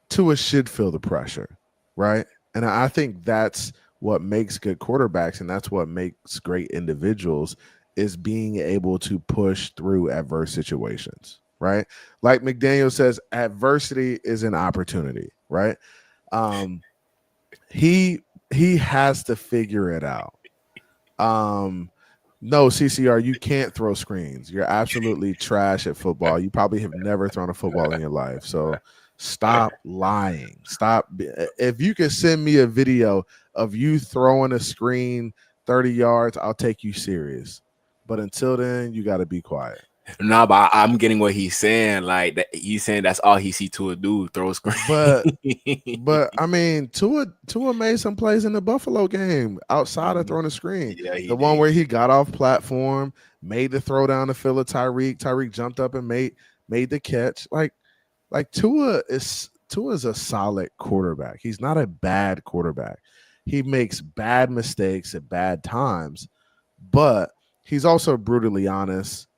Tua should feel the pressure, right? And I think that's what makes good quarterbacks and that's what makes great individuals is being able to push through adverse situations, right? Like McDaniel says, adversity is an opportunity, right? Um, he has to figure it out. Um, no, CCR, you can't throw screens. You're absolutely trash at football. You probably have never thrown a football in your life. So Stop lying. If you can send me a video of you throwing a screen 30 yards, I'll take you serious. But until then, you got to be quiet. No, but I'm getting what he's saying. Like that, he's saying that's all he see Tua do, throw a screen. But I mean, Tua made some plays in the Buffalo game outside of throwing a screen. Yeah, The one where he got off platform, made the throw down the field of Tyreek. Tyreek jumped up and made the catch. Like Tua is a solid quarterback. He's not a bad quarterback. He makes bad mistakes at bad times, but he's also brutally honest.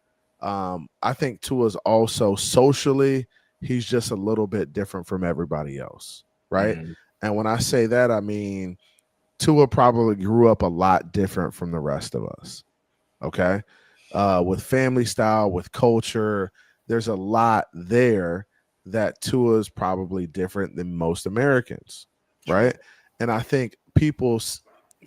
I think Tua's also socially, he's just a little bit different from everybody else, right? Mm-hmm. And when I say that, I mean Tua probably grew up a lot different from the rest of us. Okay. With family style, with culture, there's a lot there that Tua is probably different than most Americans, right? And I think people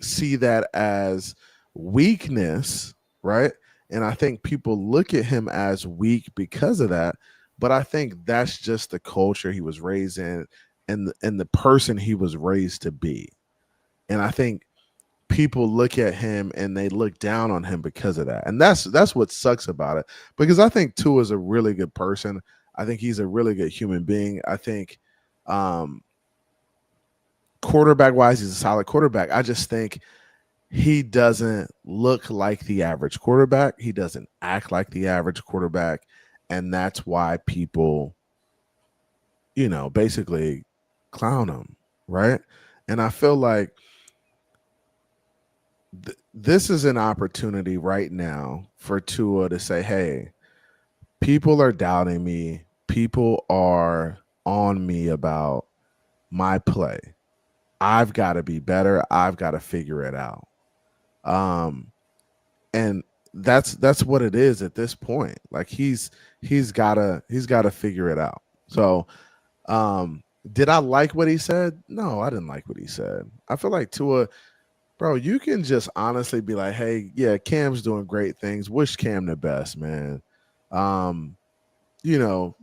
see that as weakness, right? And I think people look at him as weak because of that. But I think that's just the culture he was raised in and the person he was raised to be. And I think people look at him and they look down on him because of that. And that's what sucks about it. Because I think Tua is a really good person. I think he's a really good human being. I think quarterback wise, he's a solid quarterback. I just think he doesn't look like the average quarterback. He doesn't act like the average quarterback. And that's why people, basically clown him. Right. And I feel like this is an opportunity right now for Tua to say, hey, people are doubting me. People are on me about my play. I've got to be better. I've got to figure it out. And that's what it is at this point. Like he's gotta figure it out. So did I like what he said? No, I didn't like what he said. I feel like Tua, bro, you can just honestly be like, hey, yeah, Cam's doing great things. Wish Cam the best, man.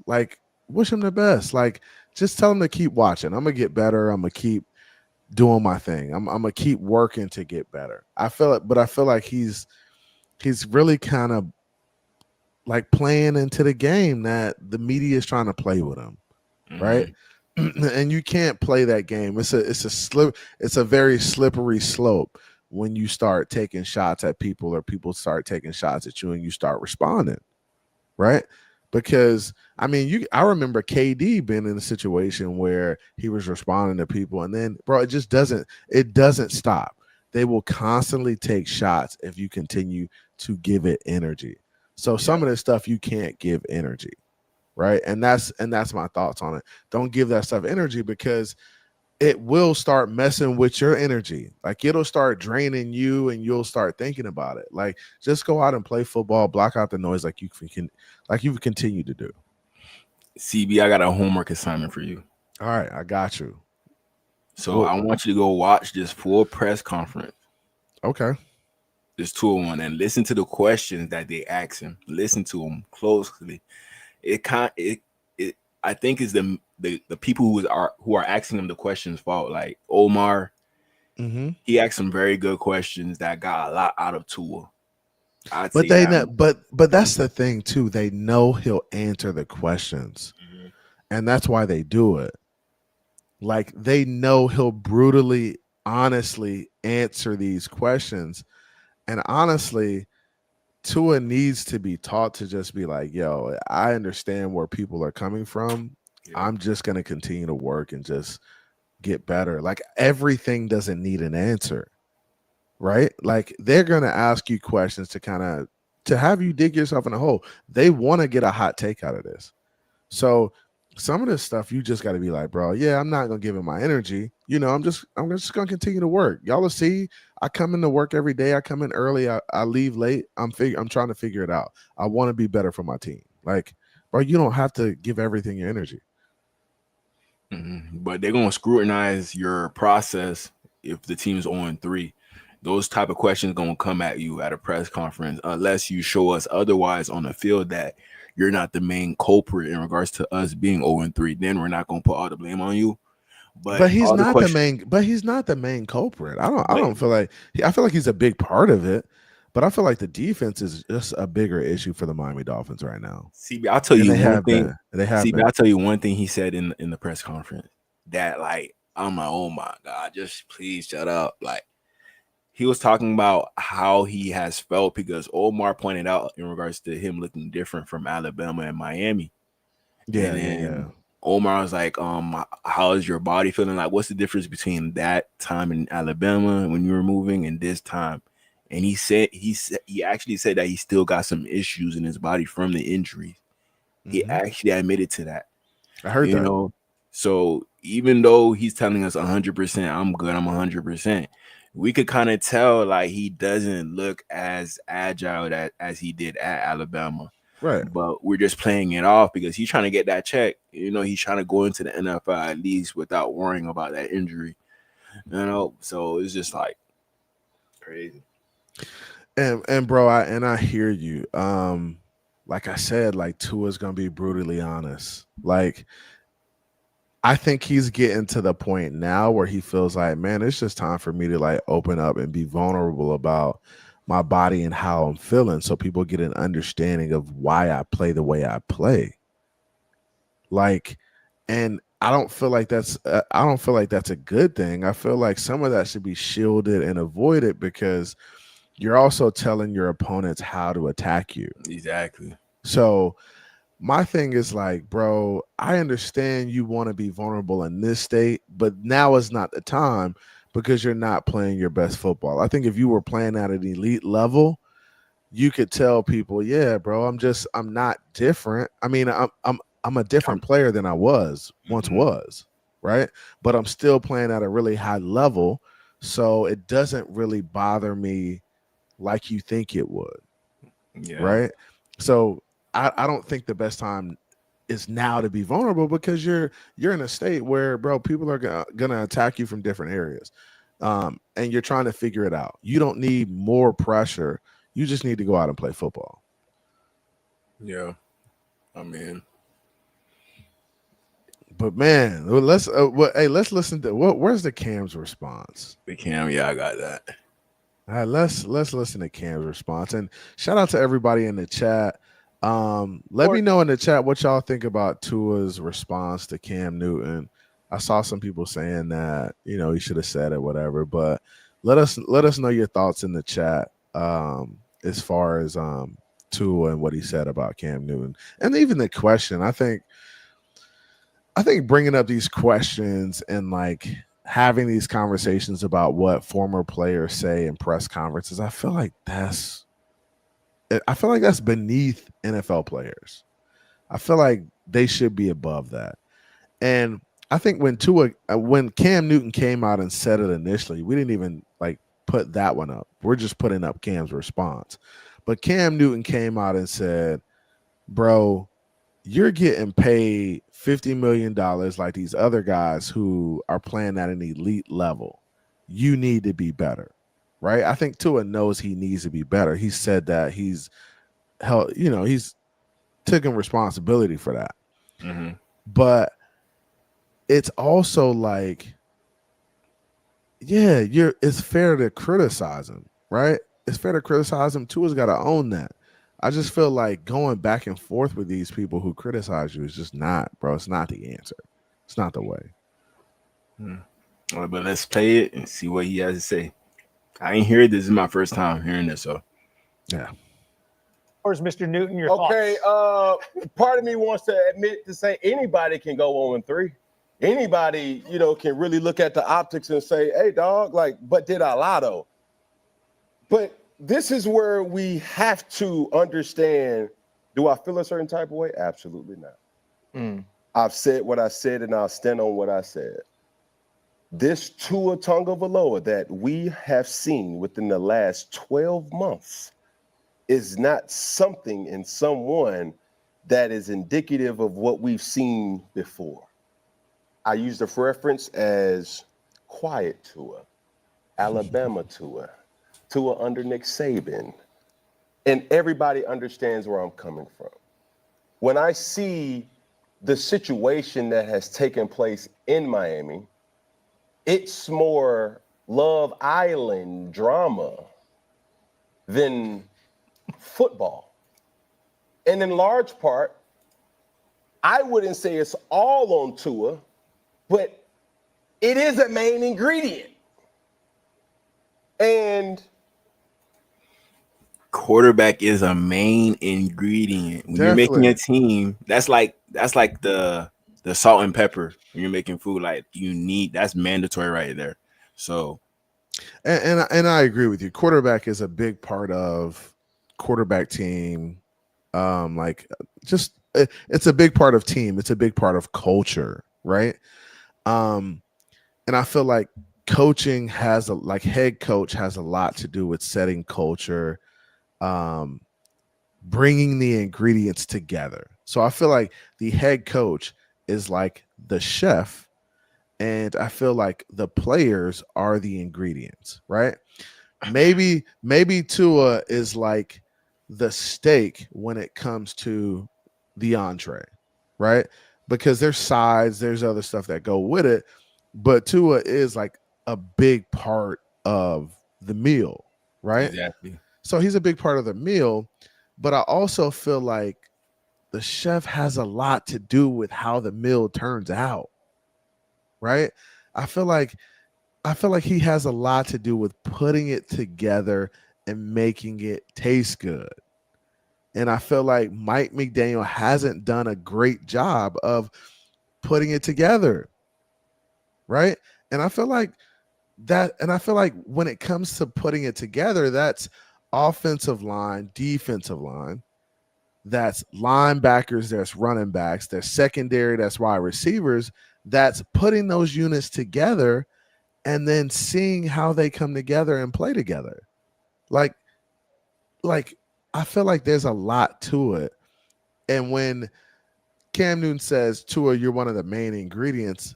Like wish him the best. Like just tell him to keep watching. I'm gonna get better. I'm gonna keep doing my thing. I'm gonna keep working to get better. I feel it, but I feel like he's really kind of like playing into the game that the media is trying to play with him, right? And you can't play that game. It's a very slippery slope when you start taking shots at people or people start taking shots at you and you start responding, right? Because I mean, I remember KD being in a situation where he was responding to people, and then, bro, it doesn't stop. They will constantly take shots if you continue to give it energy. So some of this stuff you can't give energy, right? And that's my thoughts on it. Don't give that stuff energy because it will start messing with your energy. Like it'll start draining you and you'll start thinking about it. Like just go out and play football, block out the noise like you continue to do. CB, I got a homework assignment for you. All right, I got you. So I want you to go watch this full press conference. Okay. This 201 and listen to the questions that they ask him. Listen to them closely. I think is the people who are asking him the questions fault. Like Omar, he asked some very good questions that got a lot out of Tua. But they know, but that's the thing too. They know he'll answer the questions, and that's why they do it. Like they know he'll brutally, honestly answer these questions, and honestly, Tua needs to be taught to just be like, "Yo, I understand where people are coming from. Yeah. I'm just gonna continue to work and just get better. Like everything doesn't need an answer." Right? Like they're going to ask you questions to have you dig yourself in a hole. They want to get a hot take out of this. So some of this stuff you just got to be like, bro, yeah, I'm not going to give it my energy. I'm just going to continue to work. Y'all will see. I come into work every day. I come in early. I leave late. I'm trying to figure it out. I want to be better for my team. Like, bro, you don't have to give everything your energy. But they're going to scrutinize your process if the team's 0-3. those type of questions gonna come at you at a press conference unless you show us otherwise on the field that you're not the main culprit in regards to us being 0-3. Then we're not gonna put all the blame on you. But But he's all the not the questions, main. But he's not the main culprit. I but don't feel like. I feel like he's a big part of it. But I feel like the defense is just a bigger issue for the Miami Dolphins right now, CB, I'll tell and you they one have thing. been. They have CB, been. I'll tell you one thing he said in the press conference that like I'm like, oh my god, just please shut up. Like he was talking about how he has felt because Omar pointed out in regards to him looking different from Alabama and Miami. Yeah, And yeah, yeah. then Omar was like, how is your body feeling? Like, what's the difference between that time in Alabama when you were moving and this time? And he actually said that he still got some issues in his body from the injuries. He Mhm. actually admitted to that, I heard you that. know. So even though he's telling us 100%, I'm good, I'm 100%, we could kind of tell like he doesn't look as agile as he did at Alabama. Right. But we're just playing it off because he's trying to get that check. You know, he's trying to go into the NFL at least without worrying about that injury. You know, so it's just like crazy. And bro, I hear you. Like I said, like Tua's gonna be brutally honest. Like I think he's getting to the point now where he feels like, man, it's just time for me to like open up and be vulnerable about my body and how I'm feeling so people get an understanding of why I play the way I play. Like, and I don't feel like that's a good thing. I feel like some of that should be shielded and avoided because you're also telling your opponents how to attack you. Exactly. So my thing is like, bro, I understand you want to be vulnerable in this state, but now is not the time because you're not playing your best football. I think if you were playing at an elite level, you could tell people, yeah, bro, I'm not different. I mean, I'm a different player than I once Mhm. was, right? But I'm still playing at a really high level, so it doesn't really bother me like you think it would, Yeah. right? So I don't think the best time is now to be vulnerable because you're in a state where, bro, people are gonna attack you from different areas, and you're trying to figure it out. You don't need more pressure. You just need to go out and play football. Yeah. I mean, But man, hey, let's listen to where's the Cam's response. the Cam, yeah, I got that. All right, let's listen to Cam's response and shout out to everybody in the chat. Let me know in the chat what y'all think about Tua's response to Cam Newton. I saw some people saying that he should have said it, whatever. But let us know your thoughts in the chat as far as Tua and what he said about Cam Newton, and even the question. I think bringing up these questions and like having these conversations about what former players say in press conferences, I feel like that's beneath NFL players. I feel like they should be above that. And I think when Cam Newton came out and said it initially, we didn't even like put that one up. We're just putting up Cam's response. But Cam Newton came out and said, "Bro, you're getting paid $50 million like these other guys who are playing at an elite level. You need to be better." Right? I think Tua knows he needs to be better. He said that he's taking responsibility for that. Mm-hmm. But it's also like, yeah, it's fair to criticize him, right? It's fair to criticize him. Tua's got to own that. I just feel like going back and forth with these people who criticize you is just not, bro. It's not the answer. It's not the way. All right, but let's play it and see what he has to say. I ain't heard this. This is my first time hearing this, so Yeah. Where's Mr. Newton? Your Okay, thoughts? part of me wants to admit to say anybody can go 0-3. Anybody, can really look at the optics and say, hey, dog, like, but did I lie though? But this is where we have to understand, do I feel a certain type of way? Absolutely not. I've said what I said and I'll stand on what I said. This Tua Tagovailoa that we have seen within the last 12 months is not something in someone that is indicative of what we've seen before. I use the reference as quiet Tua, Alabama Tua, Tua under Nick Saban, and everybody understands where I'm coming from. When I see the situation that has taken place in Miami, it's more Love Island drama than football. And in large part, I wouldn't say it's all on Tua, but it is a main ingredient. And quarterback is a main ingredient when you're making a team. That's like the salt and pepper when you're making food. Like that's mandatory right there. So, and I agree with you. Quarterback is a big part of quarterback team. It's a big part of team. It's a big part of culture, right? And I feel like coaching head coach has a lot to do with setting culture, bringing the ingredients together. So I feel like the head coach is like the chef, and I feel like the players are the ingredients, right? Maybe Tua is like the steak when it comes to the entree, right? Because there's sides, there's other stuff that go with it, but Tua is like a big part of the meal, right? exactly. So he's a big part of the meal, but I also feel like the chef has a lot to do with how the meal turns out, right? I feel like he has a lot to do with putting it together and making it taste good. And I feel like Mike McDaniel hasn't done a great job of putting it together, right? And I feel like when it comes to putting it together, that's offensive line, defensive line, that's linebackers, there's running backs, there's secondary, that's wide receivers, that's putting those units together and then seeing how they come together and play together. Like I feel like there's a lot to it. And when Cam Newton says, Tua, you're one of the main ingredients,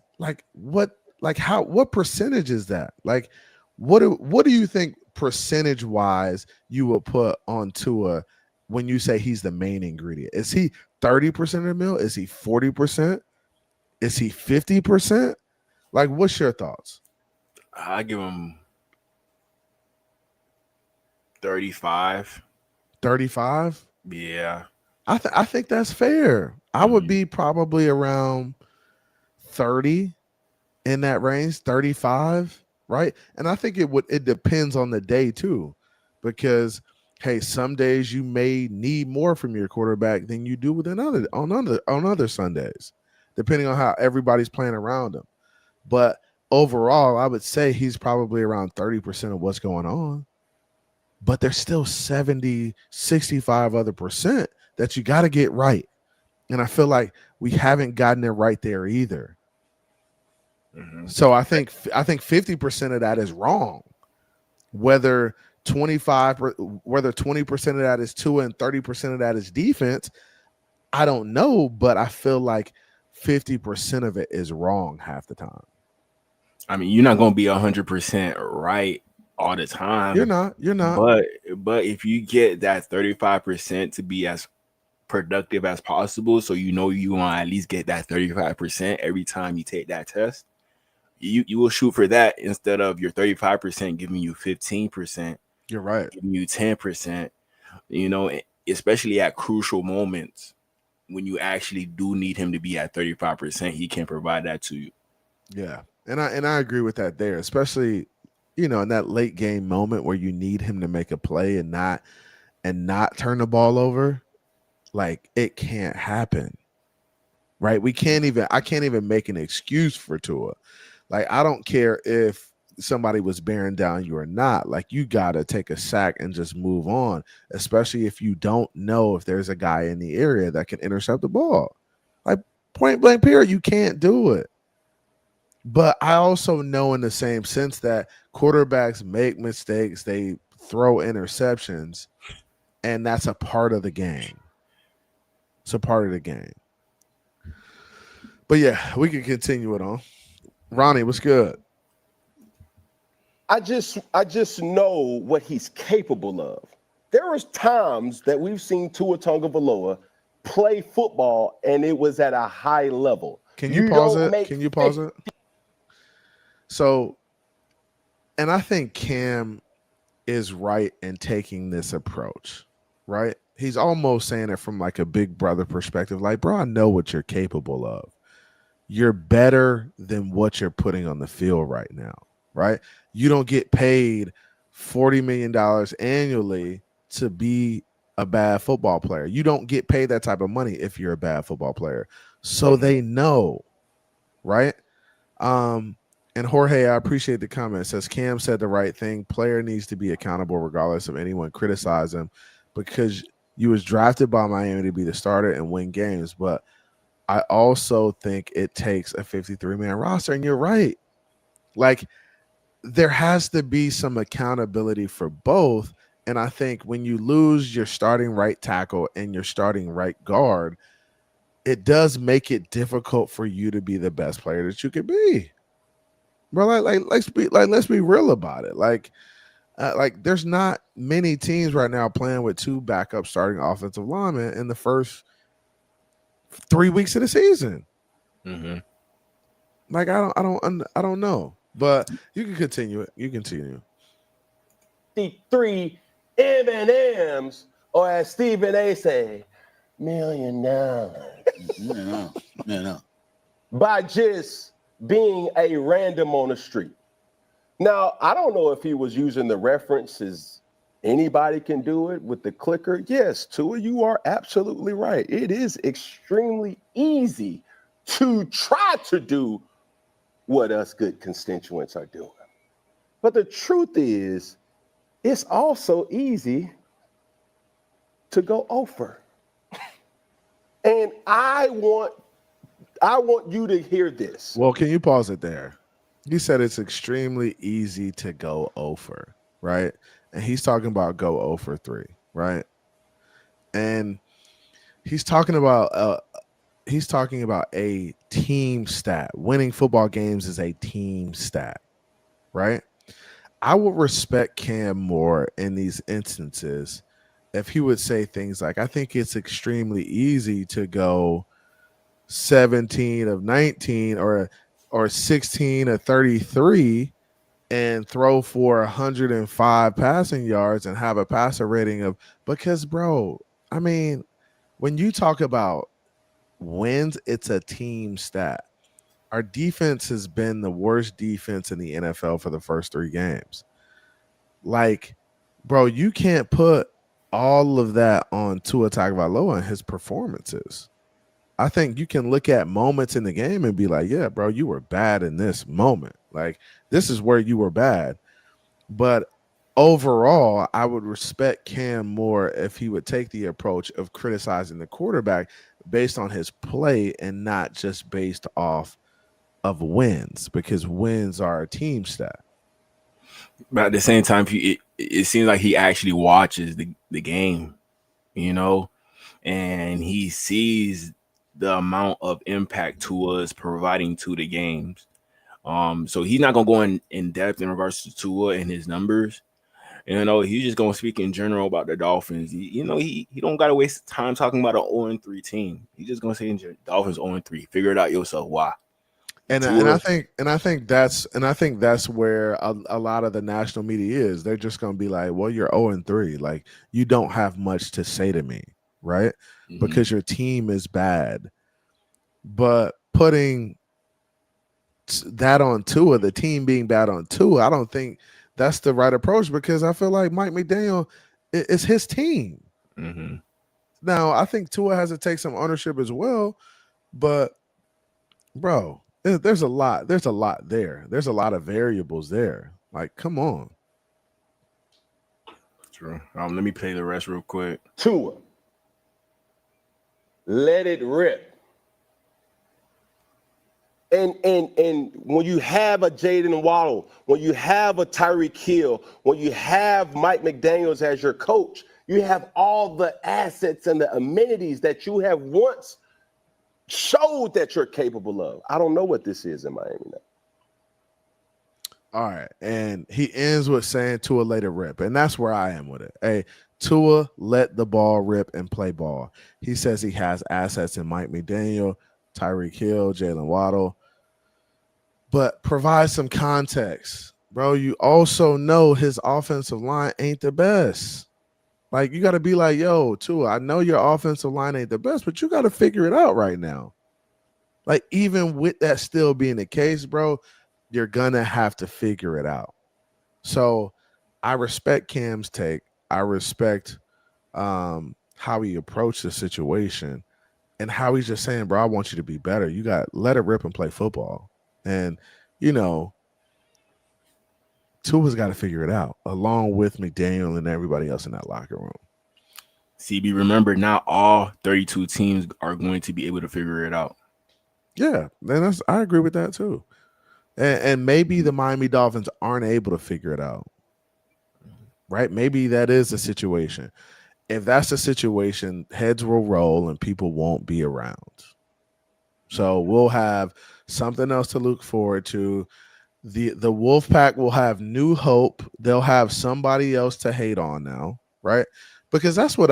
what percentage is that? Like, what do you think percentage wise you will put on Tua when you say he's the main ingredient? Is he 30% of the meal? Is he 40%? Is he 50%? Like, what's your thoughts? I give him 35. 35? Yeah. I think that's fair. I would be probably around 30 in that range, 35, right? And I think it depends on the day too, because hey, some days you may need more from your quarterback than you do on other Sundays, depending on how everybody's playing around him. But overall, I would say he's probably around 30% of what's going on. But there's still 70, 65 other percent that you got to get right. And I feel like we haven't gotten it right there either. Mm-hmm. So I think 50% of that is wrong. Whether 20% of that is Tua and 30% of that is defense, I don't know, but I feel like 50% of it is wrong half the time. I mean, you're not going to be 100% right all the time. You're not. But if you get that 35% to be as productive as possible, so you want to at least get that 35% every time you take that test, you will shoot for that instead of your 35% giving you 15%. You're right. Giving you 10%. Especially at crucial moments when you actually do need him to be at 35%, he can provide that to you. Yeah, and I agree with that there, especially in that late game moment where you need him to make a play and not turn the ball over. Like, it can't happen, right? I can't even make an excuse for Tua. Like, I don't care if somebody was bearing down you or not. Like, you got to take a sack and just move on, especially if you don't know if there's a guy in the area that can intercept the ball. Like, point blank period, you can't do it. But I also know in the same sense that quarterbacks make mistakes, they throw interceptions, and that's a part of the game. It's a part of the game. But yeah, we can continue it on. Ronnie, what's good? I just know what he's capable of. There was times that we've seen Tua Tagovailoa play football, and it was at a high level. Can you pause don't it? make Can you pause it? So, and I think Cam is right in taking this approach, right? He's almost saying it from like a big brother perspective. Like, bro, I know what you're capable of. You're better than what you're putting on the field right now, right? You don't get paid $40 million annually to be a bad football player. You don't get paid that type of money if you're a bad football player. So they know, right? And Jorge, I appreciate the comment. It says Cam said the right thing. Player needs to be accountable regardless of anyone criticize him, because you was drafted by Miami to be the starter and win games. But I also think it takes a 53-man roster, and you're right. Like, there has to be some accountability for both. And I think when you lose your starting right tackle and your starting right guard, it does make it difficult for you to be the best player that you could be. Bro, let's be real about it. Like there's not many teams right now playing with two backup starting offensive linemen in the first 3 weeks of the season. Mm-hmm. Like I don't know, but you can continue it. You continue. 3 M&Ms, or as Stephen A. say, $1 million. No. By just being a random on the street. Now, I don't know if he was using the references, anybody can do it with the clicker. Yes, Tua, you are absolutely right. It is extremely easy to try to do what us good constituents are doing. But the truth is, it's also easy to go over. And I want you to hear this. Well, can you pause it there? You said it's extremely easy to go over, right? And he's talking about go over 3, right? And he's talking about a team stat. Winning football games is a team stat, right? I would respect Cam more in these instances if he would say things like, I think it's extremely easy to go 17 of 19 or 16 of 33 and throw for 105 passing yards and have a passer rating of, because bro, I mean, when you talk about wins, it's a team stat. Our defense has been the worst defense in the NFL for the first 3 games. Like, bro, you can't put all of that on Tua Tagovailoa and his performances. I think you can look at moments in the game and be like, yeah, bro, you were bad in this moment. Like, this is where you were bad. But overall, I would respect Cam more if he would take the approach of criticizing the quarterback based on his play and not just based off of wins, because wins are a team stat. But at the same time, it seems like he actually watches the game, you know, and he sees the amount of impact Tua is providing to the games. So he's not gonna go in depth in regards to Tua and his numbers. You know, he's just gonna speak in general about the Dolphins. He don't gotta waste time talking about an 0-3 team. He's just gonna say Dolphins 0-3. Figure it out yourself. Why? And I think that's where a lot of the national media is. They're just gonna be like, well, you're 0-3. Like, you don't have much to say to me, right? Mm-hmm. Because your team is bad. But putting that on Tua, the team being bad on Tua, I don't think that's the right approach, because I feel like Mike McDaniel is his team. Mm-hmm. Now, I think Tua has to take some ownership as well, but bro, there's a lot there. There's a lot of variables there. Like, come on. True. Let me play the rest real quick. Tua, let it rip. And when you have a Jaden Waddle, when you have a Tyreek Hill, when you have Mike McDaniels as your coach, you have all the assets and the amenities that you have once showed that you're capable of. I don't know what this is in Miami now. All right. And he ends with saying Tua let it rip. And that's where I am with it. Hey, Tua let the ball rip and play ball. He says he has assets in Mike McDaniel, Tyreek Hill, Jalen Waddle. But provide some context. Bro, you also know his offensive line ain't the best. Like, you got to be like, yo, Tua, I know your offensive line ain't the best, but you got to figure it out right now. Like, even with that still being the case, bro, you're going to have to figure it out. So I respect Cam's take. I respect how he approached the situation and how he's just saying, bro, I want you to be better. You got let it rip and play football. And, you know, Tua's got to figure it out along with McDaniel and everybody else in that locker room. CB, remember, not all 32 teams are going to be able to figure it out. Yeah, and I agree with that too. And maybe the Miami Dolphins aren't able to figure it out. Right? Maybe that is the situation. If that's the situation, heads will roll and people won't be around. So we'll have something else to look forward to. The Wolfpack will have new hope. They'll have somebody else to hate on now, right? Because that's what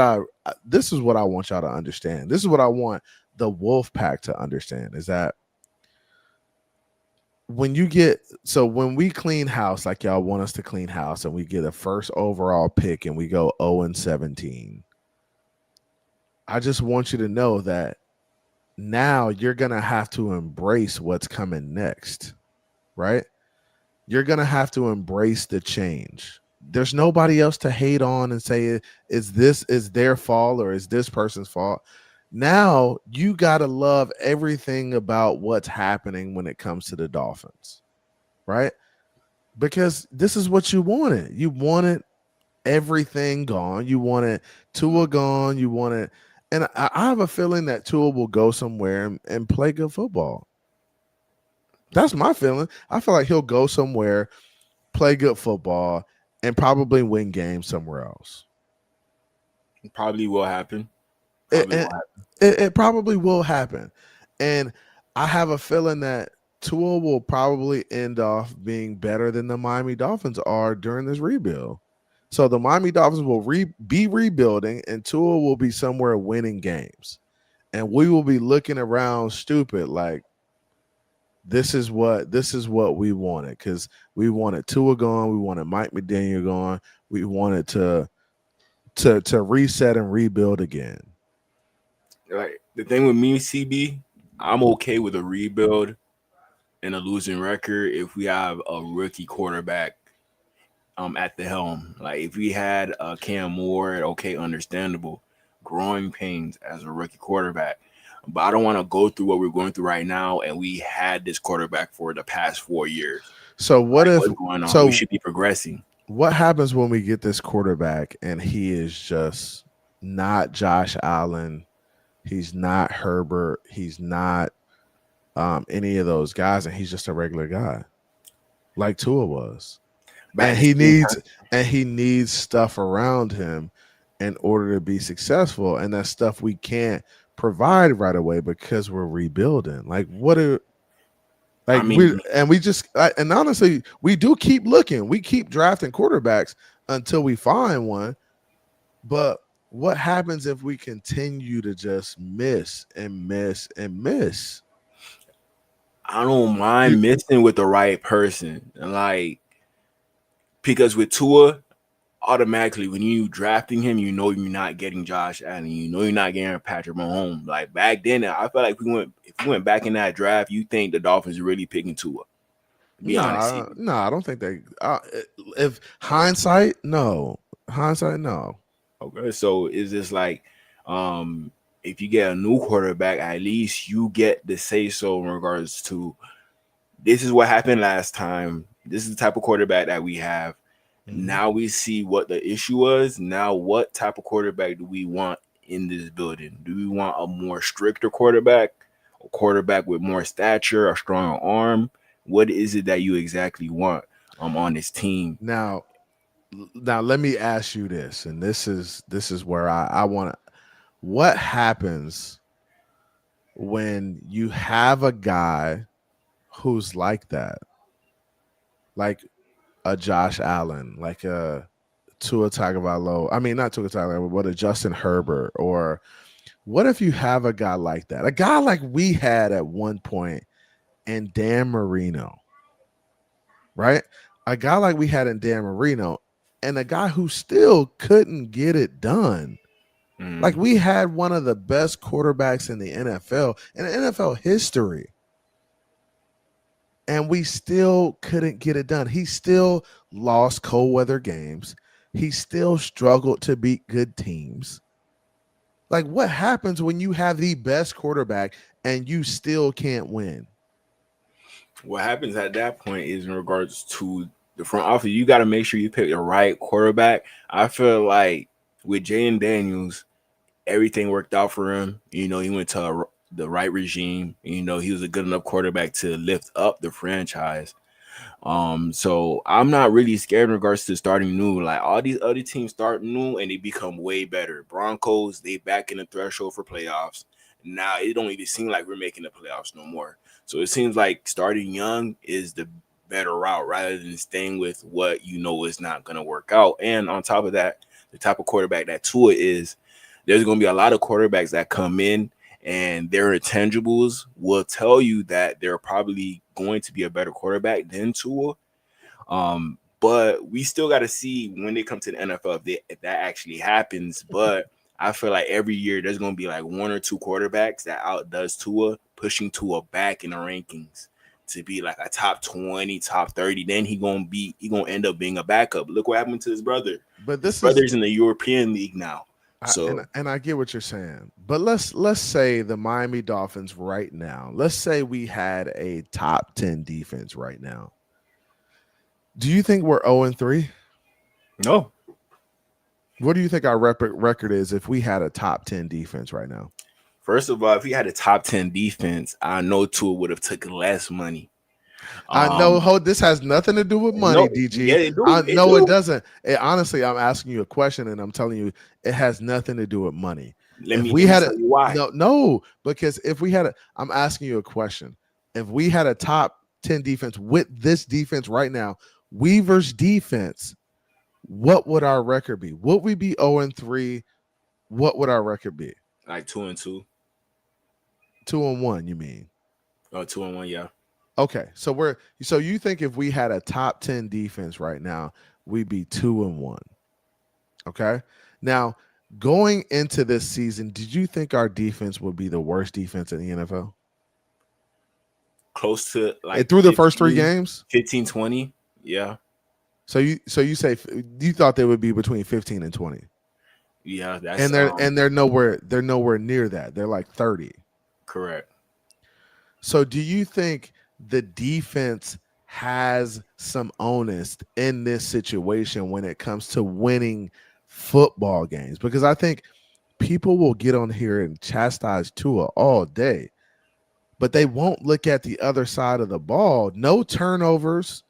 this is what I want y'all to understand. This is what I want the Wolfpack to understand is that when we clean house like y'all want us to clean house and we get a first overall pick and we go 0-17, I just want you to know that now you're going to have to embrace what's coming next, right? You're going to have to embrace the change. There's nobody else to hate on and say, is their fault or is this person's fault? Now you got to love everything about what's happening when it comes to the Dolphins, right? Because this is what you wanted. You wanted everything gone. You wanted Tua gone. You wanted, and I have a feeling that Tua will go somewhere and play good football. That's my feeling. I feel like he'll go somewhere, play good football, and probably win games somewhere else. Probably will happen. It probably will happen. And I have a feeling that Tua will probably end off being better than the Miami Dolphins are during this rebuild. So the Miami Dolphins will be rebuilding and Tua will be somewhere winning games. And we will be looking around stupid like this is what we wanted, because we wanted Tua gone, we wanted Mike McDaniel gone, we wanted to reset and rebuild again. Like the thing with me, CB, I'm okay with a rebuild and a losing record if we have a rookie quarterback at the helm. Like if we had Cam Ward, okay, understandable. Growing pains as a rookie quarterback. But I don't want to go through what we're going through right now, and we had this quarterback for the past 4 years. So what if what's going on? So we should be progressing. What happens when we get this quarterback and he is just not Josh Allen? He's not Herbert. He's not any of those guys, and he's just a regular guy, like Tua was. And he needs stuff around him in order to be successful, and that stuff we can't provide right away because we're rebuilding. Like and honestly, we do keep looking. We keep drafting quarterbacks until we find one. But what happens if we continue to just miss and miss and miss? I don't mind missing with the right person. Like, because with Tua, automatically when you drafting him, you know you're not getting Josh Allen. You know you're not getting Patrick Mahomes. Like back then, I feel like if we went back in that draft, you think the Dolphins are really picking Tua. No, I don't think they. If hindsight, no. Okay, so is this like, if you get a new quarterback, at least you get the say so in regards to this is what happened last time. This is the type of quarterback that we have. Now we see what the issue was. Now, what type of quarterback do we want in this building? Do we want a more stricter quarterback, a quarterback with more stature, a stronger arm? What is it that you exactly want on this team? Now let me ask you this, and this is where I want to. What happens when you have a guy who's like that? like a Josh Allen, like a Tua Tagovailoa. I mean, not Tua Tagovailoa, but a Justin Herbert. Or what if you have a guy like that? A guy like we had at one point in Dan Marino, right? A guy like we had in Dan Marino, and a guy who still couldn't get it done. Like we had one of the best quarterbacks in the NFL, in NFL history. And we still couldn't get it done. He still lost cold weather games. He still struggled to beat good teams. Like, what happens when you have the best quarterback and you still can't win? What happens at that point is in regards to the front office, you got to make sure you pick the right quarterback. I feel like with Jaden Daniels, everything worked out for him. You know, he went to the right regime. You know, he was a good enough quarterback to lift up the franchise. So I'm not really scared in regards to starting new. Like all these other teams start new and they become way better. Broncos, they back in the threshold for playoffs. Now it don't even seem like we're making the playoffs no more. So it seems like starting young is the better route rather than staying with what you know is not going to work out. And on top of that, the type of quarterback that Tua is, there's going to be a lot of quarterbacks that come in and their intangibles will tell you that they're probably going to be a better quarterback than Tua. But we still got to see when they come to the NFL if that actually happens. But I feel like every year there's going to be like one or two quarterbacks that outdoes Tua, pushing Tua back in the rankings to be like a top 20, top 30. Then he gonna end up being a backup. Look what happened to his brother. But His brother's in the European League now. And I get what you're saying, but let's say the Miami Dolphins right now. Let's say we had a top 10 defense right now. Do you think we're 0-3? No. What do you think our record is if we had a top 10 defense right now? First of all, if we had a top 10 defense, I know Tua would have took less money. I know this has nothing to do with money, no, DG. Yeah, it do. It doesn't. Honestly, I'm asking you a question, and I'm telling you it has nothing to do with money. Let me tell you why. No, because if we had I'm asking you a question. If we had a top 10 defense with this defense right now, Weaver's defense, what would our record be? Would we be 0-3? What would our record be? Like 2-2. 2-1, you mean? Oh, 2-1, yeah. Okay, so you think if we had a top 10 defense right now, we'd be 2-1. Okay. Now, going into this season, did you think our defense would be the worst defense in the NFL? Close to like through the first 3 games? 15-20. Yeah. So you say you thought they would be between 15 and 20. Yeah, that's and they're nowhere near that. They're like 30. Correct. So do you think the defense has some onus in this situation when it comes to winning football games? Because I think people will get on here and chastise Tua all day, but they won't look at the other side of the ball. No turnovers,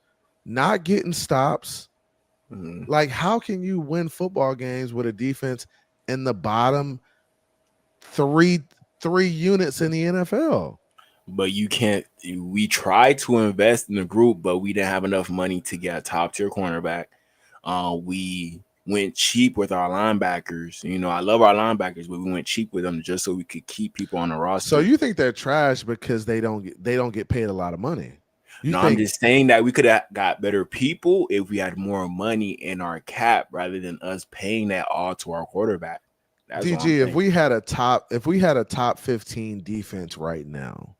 not getting stops. Mm-hmm. Like, how can you win football games with a defense in the bottom three units in the NFL? But you can't. We tried to invest in the group, but we didn't have enough money to get a top tier cornerback. We went cheap with our linebackers. You know, I love our linebackers, but we went cheap with them just so we could keep people on the roster. So you think they're trash because they don't get paid a lot of money? I'm just saying that we could have got better people if we had more money in our cap rather than us paying that all to our quarterback. That's DG, if we had a top 15 defense right now,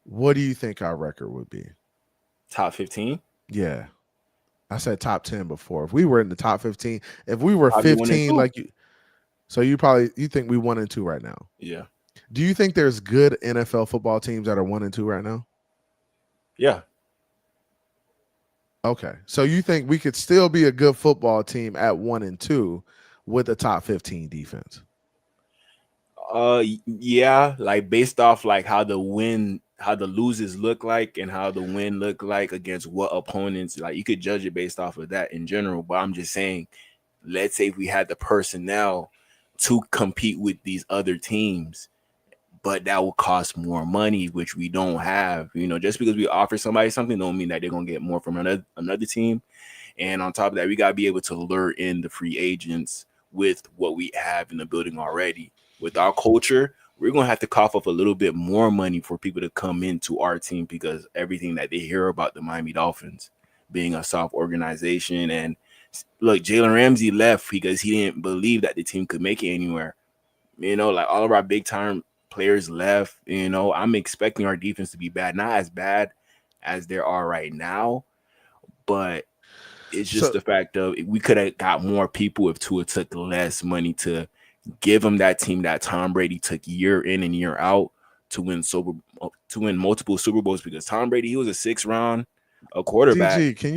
what do you think our record would be? Top 15? Yeah. I said top 10 before. If we were in the top 15, if we were 15 like you, so you think we 1-2 right now? Yeah. Do you think there's good NFL football teams that are 1-2 right now? Yeah. Okay. So you think we could still be a good football team at 1-2 with a top 15 defense? Yeah, like based off like how the losers look like and how the win look like against what opponents, like you could judge it based off of that in general. But I'm just saying, let's say if we had the personnel to compete with these other teams, but that will cost more money, which we don't have. You know, just because we offer somebody something don't mean that they're gonna get more from another team. And on top of that, we gotta be able to lure in the free agents with what we have in the building already. With our culture, we're gonna have to cough up a little bit more money for people to come into our team because everything that they hear about the Miami Dolphins being a soft organization. And look, Jalen Ramsey left because he didn't believe that the team could make it anywhere. You know, like all of our big time players left. You know, I'm expecting our defense to be bad, not as bad as there are right now, but it's just the fact of we could have got more people if Tua took less money to give him that team that Tom Brady took year in and year out to win multiple Super Bowls, because Tom Brady, he was a 6th round quarterback. DG, can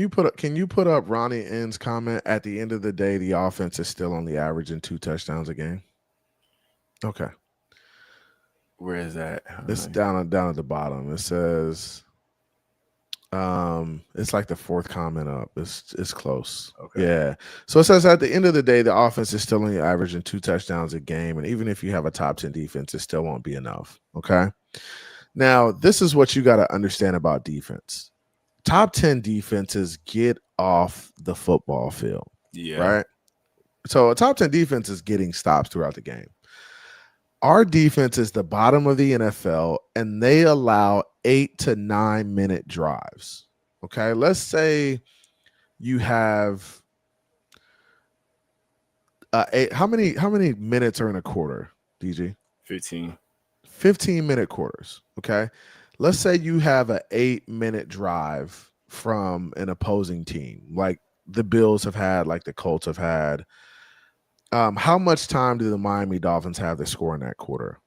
you put up Ronnie N's comment? At the end of the day, the offense is still only averaging 2 touchdowns a game. Okay. Where is that? It's down at the bottom. It says it's like the 4th comment up. It's close. Okay. Yeah. So it says at the end of the day, the offense is still only averaging 2 touchdowns a game. And even if you have a top 10 defense, it still won't be enough. Okay. Now, this is what you got to understand about defense. Top 10 defenses get off the football field. Yeah. Right. So a top 10 defense is getting stops throughout the game. Our defense is the bottom of the NFL, and they allow 8 to 9 minute drives. Okay, let's say you have how many minutes are in a quarter, DG? 15 minute quarters. Okay, let's say you have an 8-minute drive from an opposing team, like the Bills have had, like the Colts have had. How much time do the Miami Dolphins have to score in that quarter?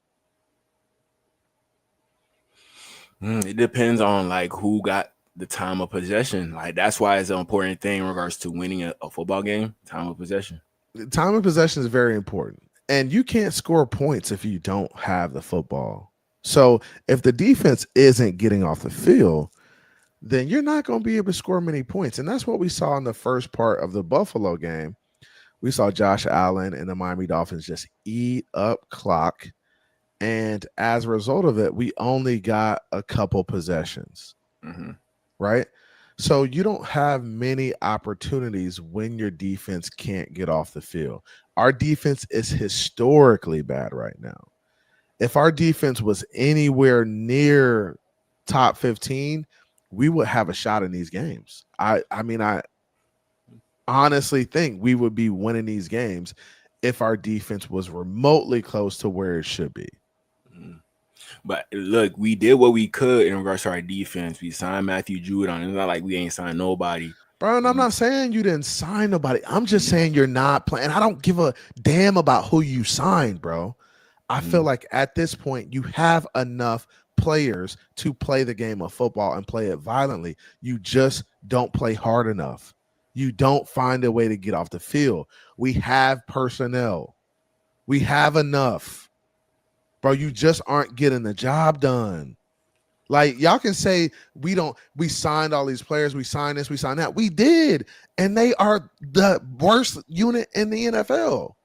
It depends on like who got the time of possession. Like that's why it's an important thing in regards to winning a football game. Time of possession. Time of possession is very important, and you can't score points if you don't have the football. So if the defense isn't getting off the field, then you're not going to be able to score many points, and that's what we saw in the first part of the Buffalo game. We saw Josh Allen and the Miami Dolphins just eat up clock. And as a result of it, we only got a couple possessions. Mm-hmm. Right? So you don't have many opportunities when your defense can't get off the field. Our defense is historically bad right now. If our defense was anywhere near top 15, we would have a shot in these games. I honestly think we would be winning these games if our defense was remotely close to where it should be. But look, we did what we could in regards to our defense. We signed Matthew Judon. It's not like we ain't signed nobody. Bro, and I'm not saying you didn't sign nobody. I'm just saying you're not playing. I don't give a damn about who you signed, bro. I feel like at this point you have enough players to play the game of football and play it violently. You just don't play hard enough. You don't find a way to get off the field. We have personnel. We have enough. Bro, you just aren't getting the job done. Like, y'all can say we signed all these players, we signed this, we signed that. We did. And they are the worst unit in the NFL.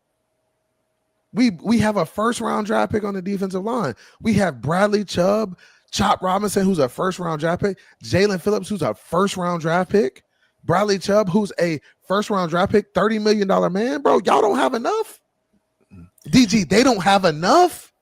We have a first-round draft pick on the defensive line. We have Bradley Chubb, Chop Robinson, who's a first-round draft pick, Jalen Phillips, who's a first-round draft pick, Bradley Chubb, who's a first-round draft pick, $30 million man. Bro, y'all don't have enough. DG, they don't have enough.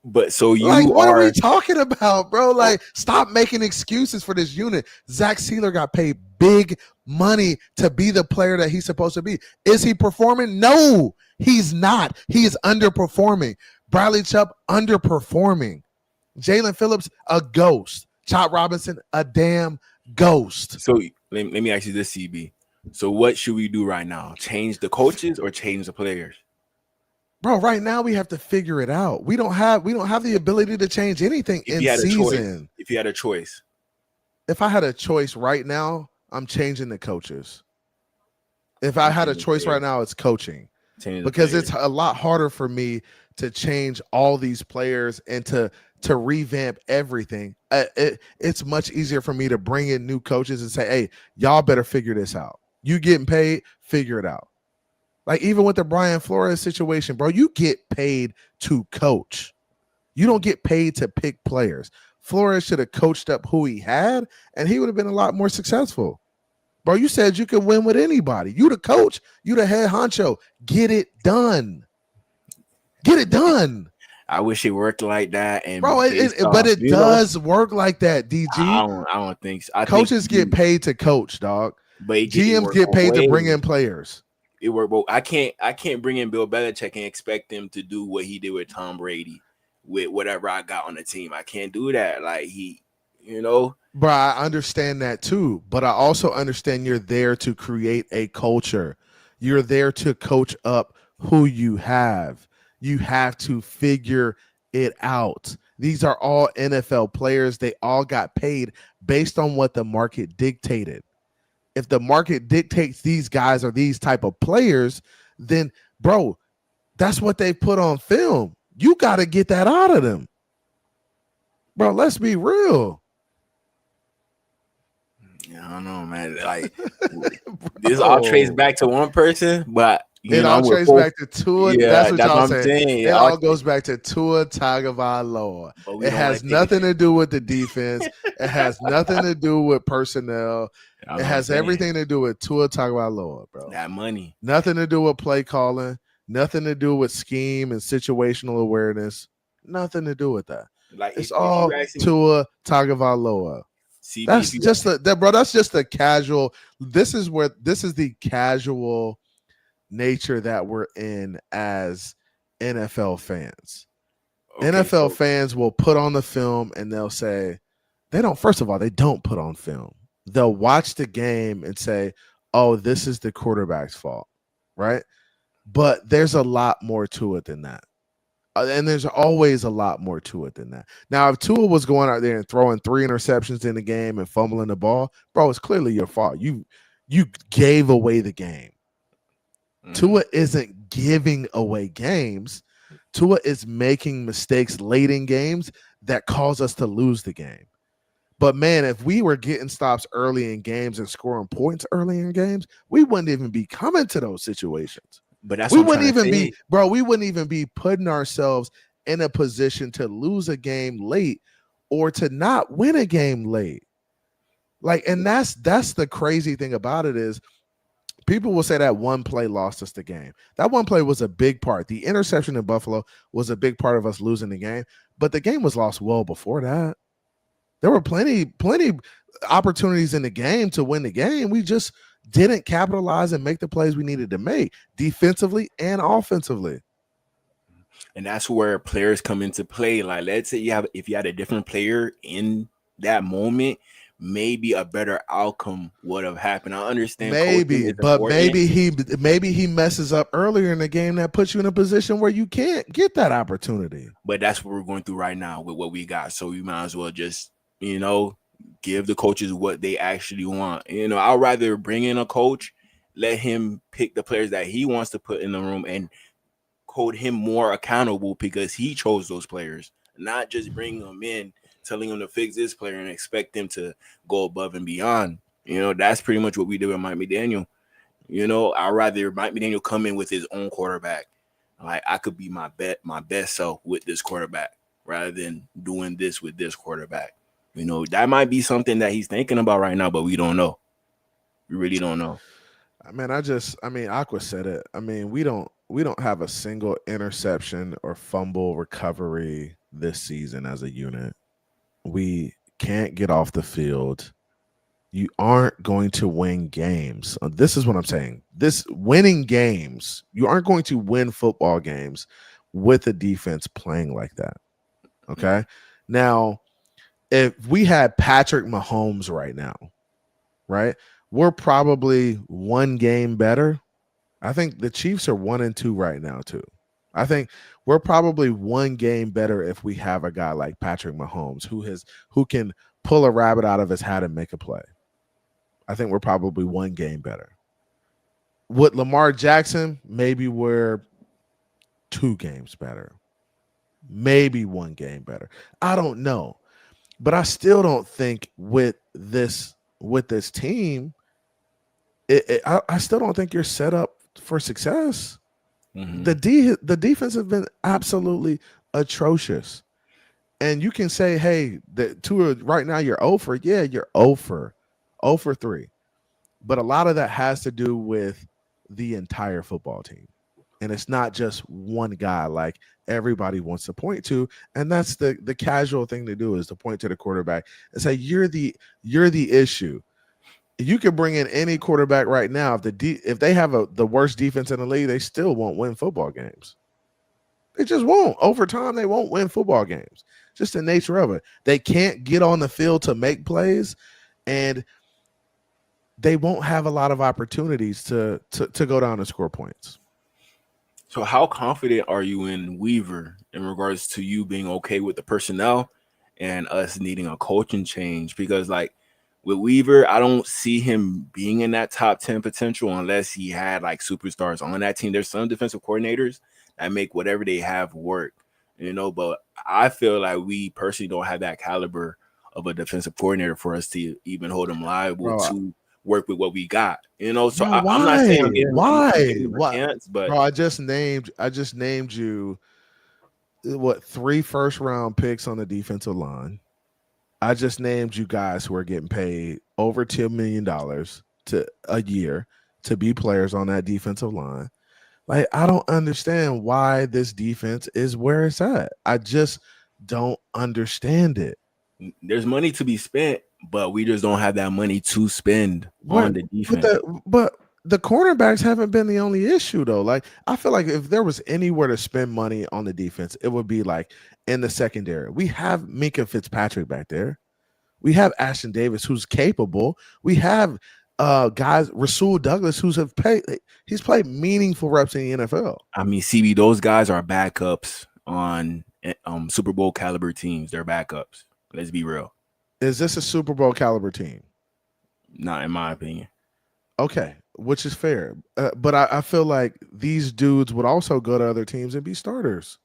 But so you what are we talking about, bro? Like, stop making excuses for this unit. Zach Sealer got paid big money to be the player that he's supposed to be. Is he performing? No, he's not. He is underperforming. Bradley Chubb, underperforming. Jalen Phillips, a ghost. Chop Robinson, a damn ghost. So let me ask you this, CB. So what should we do right now? Change the coaches or change the players? Bro, right now we have to figure it out. We don't have the ability to change anything in season. If you had a choice. If I had a choice right now, I'm changing the coaches. If I had a choice right now, it's coaching. Because it's a lot harder for me to change all these players and to revamp everything. It's much easier for me to bring in new coaches and say, hey, y'all better figure this out. You getting paid, figure it out. Like, even with the Brian Flores situation, bro, you get paid to coach. You don't get paid to pick players. Flores should have coached up who he had, and he would have been a lot more successful. Bro, you said you could win with anybody. You the coach. You the head honcho. Get it done. Get it done. I wish it worked like that. And bro, but it does work like that, DG. I don't think so. Coaches get paid to coach, dog. But GMs get paid to bring in players. It worked. But I can't bring in Bill Belichick and expect him to do what he did with Tom Brady with whatever I got on the team. I can't do that. Like Bro, I understand that too. But I also understand you're there to create a culture. You're there to coach up who you have. You have to figure it out. These are all NFL players. They all got paid based on what the market dictated. If the market dictates these guys are these type of players, then, bro, that's what they put on film. You got to get that out of them. Bro, let's be real. I don't know, man. Like, this all traced back to one person, but it all traced back to Tua. Yeah, that's what y'all saying. It all goes back to Tua Tagovailoa. It has nothing to do with the defense. It has nothing to do with personnel. It has everything to do with Tua Tagovailoa, bro. That money. Nothing to do with play calling. Nothing to do with scheme and situational awareness. Nothing to do with that. Like it's all Tua Tagovailoa. That's just that's just a casual. This is the casual nature that we're in as NFL fans. Okay, NFL fans will put on the film and they'll say they don't put on film. They'll watch the game and say, "Oh, this is the quarterback's fault," right? But there's a lot more to it than that. And there's always a lot more to it than that. Now, if Tua was going out there and throwing 3 interceptions in the game and fumbling the ball, bro, it's clearly your fault. You gave away the game. Tua isn't giving away games. Tua is making mistakes late in games that cause us to lose the game. But, man, if we were getting stops early in games and scoring points early in games, we wouldn't even be coming to those situations. But that's we wouldn't even be putting ourselves in a position to lose a game late or to not win a game late. Like, and that's the crazy thing about it is people will say that one play lost us the game. That one play was a big part. The interception in Buffalo was a big part of us losing the game, but the game was lost well before that. There were plenty opportunities in the game to win the game. We just didn't capitalize and make the plays we needed to make defensively and offensively. And that's where players come into play. Like, let's say if you had a different player in that moment, maybe a better outcome would have happened. I understand. Maybe he messes up earlier in the game that puts you in a position where you can't get that opportunity. But that's what we're going through right now with what we got. So we might as well just, give the coaches what they actually want. I'd rather bring in a coach, let him pick the players that he wants to put in the room and hold him more accountable because he chose those players, not just bring them in, telling him to fix this player and expect them to go above and beyond. That's pretty much what we did with Mike McDaniel. I'd rather Mike McDaniel come in with his own quarterback. Like, I could be my best self with this quarterback rather than doing this with this quarterback. That might be something that he's thinking about right now, but we don't know. We really don't know. Aqua said it. We don't have a single interception or fumble recovery this season as a unit. We can't get off the field. You aren't going to win games. This is what I'm saying. Winning games, you aren't going to win football games with a defense playing like that. Okay? Now, if we had Patrick Mahomes right now, right, we're probably one game better. I think the Chiefs are 1-2 right now, too. I think we're probably one game better if we have a guy like Patrick Mahomes who can pull a rabbit out of his hat and make a play. I think we're probably one game better. With Lamar Jackson, maybe we're 2 games better. Maybe 1 game better. I don't know. But I still don't think with this team, I still don't think you're set up for success. Mm-hmm. The defense has been absolutely atrocious. And you can say, hey, the Tua right now you're 0 for. Yeah, you're 0 for 3. But a lot of that has to do with the entire football team. And it's not just one guy like everybody wants to point to. And that's the casual thing to do, is to point to the quarterback and say, you're the issue. You could bring in any quarterback right now. If they have the worst defense in the league, they still won't win football games. They just won't. Over time, they won't win football games. Just the nature of it. They can't get on the field to make plays, and they won't have a lot of opportunities to go down and score points. So how confident are you in Weaver in regards to you being okay with the personnel and us needing a coaching change? Because like with Weaver, I don't see him being in that top 10 potential unless he had like superstars on that team. There's some defensive coordinators that make whatever they have work, but I feel like we personally don't have that caliber of a defensive coordinator for us to even hold him liable to work with what we got, So Bro, I'm not saying I'm giving him a why? chance, but Bro, I just named you 3 first-round picks on the defensive line. I just named you guys who are getting paid over $10 million a year to be players on that defensive line. Like, I don't understand why this defense is where it's at. I just don't understand it. there's money to be spent, but we just don't have that money to spend on the defense. But the cornerbacks haven't been the only issue, though. Like, I feel like if there was anywhere to spend money on the defense, it would be like in the secondary. We have Minkah Fitzpatrick back there. We have Ashton Davis, who's capable. We have guys, Rasul Douglas, he's played meaningful reps in the NFL. I mean, CB, those guys are backups on Super Bowl caliber teams. They're backups. Let's be real. Is this a Super Bowl caliber team? Not in my opinion. Okay, which is fair. But I feel like these dudes would also go to other teams and be starters.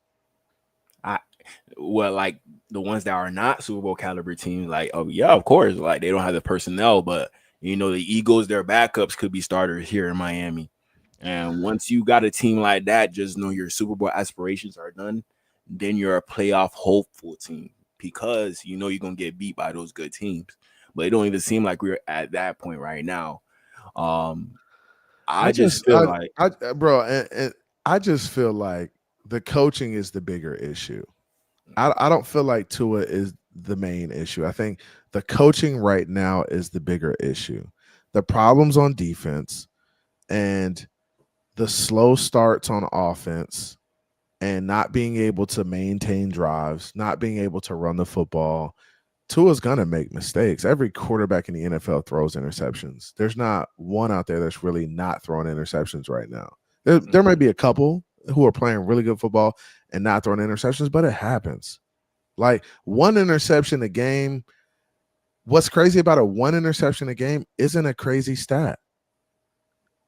Like the ones that are not Super Bowl caliber teams, like, oh yeah, of course, like they don't have the personnel, but the Eagles, their backups could be starters here in Miami. And once you got a team like that, just know your Super Bowl aspirations are done. Then you're a playoff hopeful team because you're gonna get beat by those good teams. But it don't even seem like we're at that point right now. I just feel like the coaching is the bigger issue. I don't feel like Tua is the main issue. I think the coaching right now is the bigger issue. The problems on defense and the slow starts on offense and not being able to maintain drives, not being able to run the football. Tua's going to make mistakes. Every quarterback in the NFL throws interceptions. There's not one out there that's really not throwing interceptions right now. There might be a couple who are playing really good football and not throwing interceptions, but it happens. Like one interception a game. What's crazy about a one interception a game isn't a crazy stat.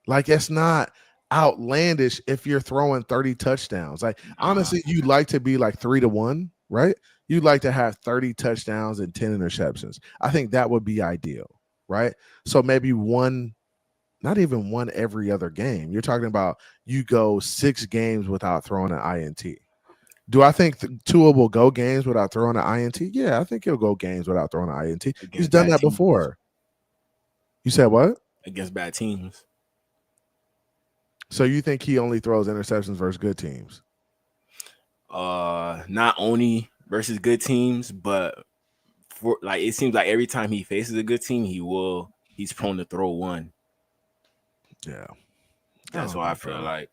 Like it's not outlandish if you're throwing 30 touchdowns. Like honestly, you'd like to be like 3-1, right? You'd like to have 30 touchdowns and 10 interceptions. I think that would be ideal, right? So maybe not even one every other game. You're talking about you go 6 games without throwing an INT. Do I think Tua will go games without throwing an INT? Yeah, I think he'll go games without throwing an INT. He's done that before. You said what? Against bad teams. So you think he only throws interceptions versus good teams? Not only versus good teams, but for like it seems like every time he faces a good team, he's prone to throw one. Yeah, that's why I feel like.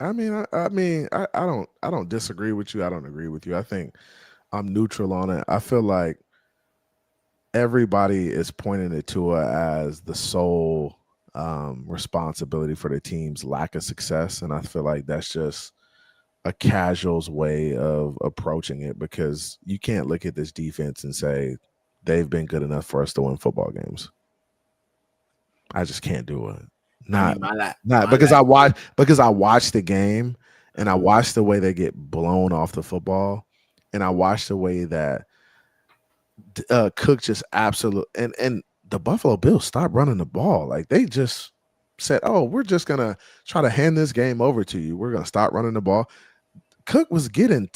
I don't disagree with you. I don't agree with you. I think I'm neutral on it. I feel like everybody is pointing it to as the sole responsibility for the team's lack of success, and I feel like that's just a casual's way of approaching it because you can't look at this defense and say they've been good enough for us to win football games. I just can't do it. Because I watch the game and I watch the way they get blown off the football, and I watch the way that Cook just and the Buffalo Bills stopped running the ball. Like they just said, "Oh, we're just gonna try to hand this game over to you. We're gonna stop running the ball." Cook was getting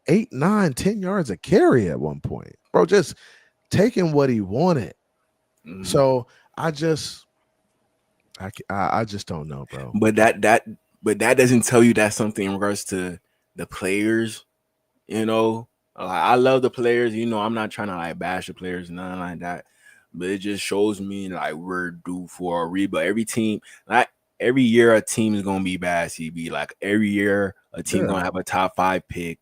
8, 9, 10 yards a carry at one point, bro. Just taking what he wanted. So I just don't know, bro. But that doesn't tell you that something in regards to the players. I love the players. I'm not trying to like bash the players, nothing like that. But it just shows me like we're due for a rebuild. Every year a team is gonna be bad. CB, like every year a team gonna have a top 5 pick.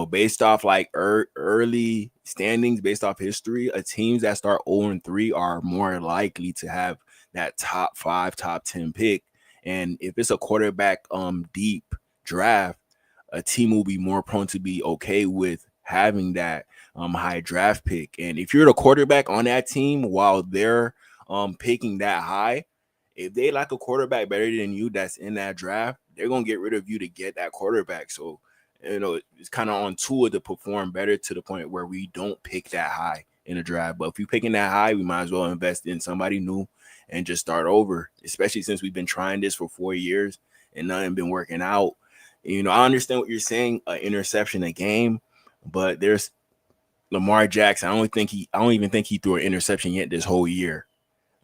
Based off like early standings, based off history, teams that start 0-3 are more likely to have that top 5, top 10 pick. And if it's a quarterback deep draft, a team will be more prone to be okay with having that high draft pick. And if you're the quarterback on that team while they're picking that high, if they like a quarterback better than you that's in that draft, they're gonna get rid of you to get that quarterback. So it's kind of on Tua to perform better to the point where we don't pick that high in a draft. But if you're picking that high, we might as well invest in somebody new and just start over, especially since we've been trying this for 4 years and nothing been working out. I understand what you're saying, an interception a game, but there's Lamar Jackson. I don't even think he threw an interception yet this whole year.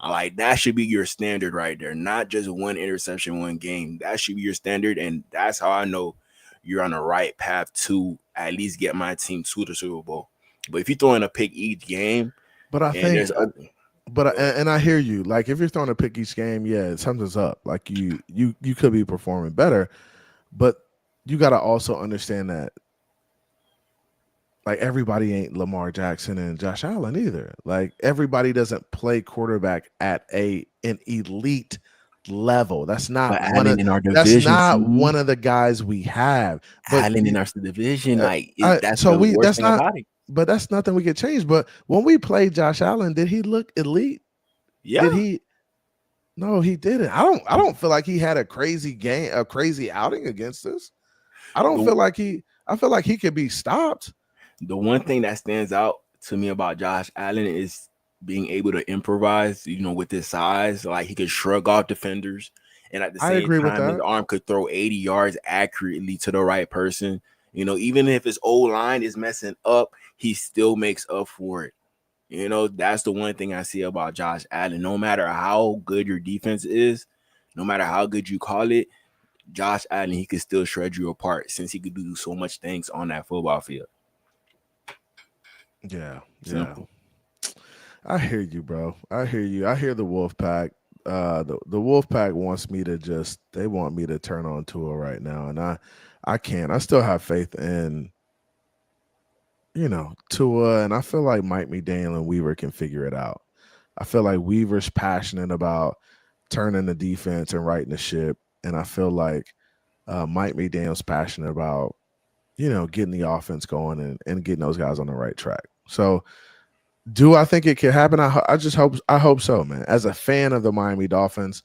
Like that should be your standard right there, not just one interception, one game. That should be your standard, and that's how I know you're on the right path to at least get my team to the Super Bowl. But if you're throwing a pick each game, but I hear you. Like if you're throwing a pick each game, yeah, something's up. Like you could be performing better, but you got to also understand that like everybody ain't Lamar Jackson and Josh Allen either. Like everybody doesn't play quarterback at an elite level. That's not one of the guys we have. But Allen in our division, that's nothing we could change. But when we played Josh Allen, did he look elite? Yeah. Did he? No, he didn't. I don't feel like he had a crazy game, a crazy outing against us. I feel like he could be stopped. The one thing that stands out to me about Josh Allen is being able to improvise, with his size. Like he could shrug off defenders, and at the same time, his arm could throw 80 yards accurately to the right person. Even if his O-line is messing up, he still makes up for it. That's the one thing I see about Josh Allen. No matter how good your defense is, no matter how good you call it, Josh Allen, he could still shred you apart since he could do so much things on that football field. Yeah. Simple. I hear you, bro. I hear you. I hear the Wolfpack. The Wolfpack wants me to they want me to turn on Tua right now, and I can't. I still have faith in Tua, and I feel like Mike McDaniel and Weaver can figure it out. I feel like Weaver's passionate about turning the defense and righting the ship, and I feel like Mike McDaniel's passionate about getting the offense going and getting those guys on the right track. So do I think it can happen? I hope so, man. As a fan of the Miami Dolphins,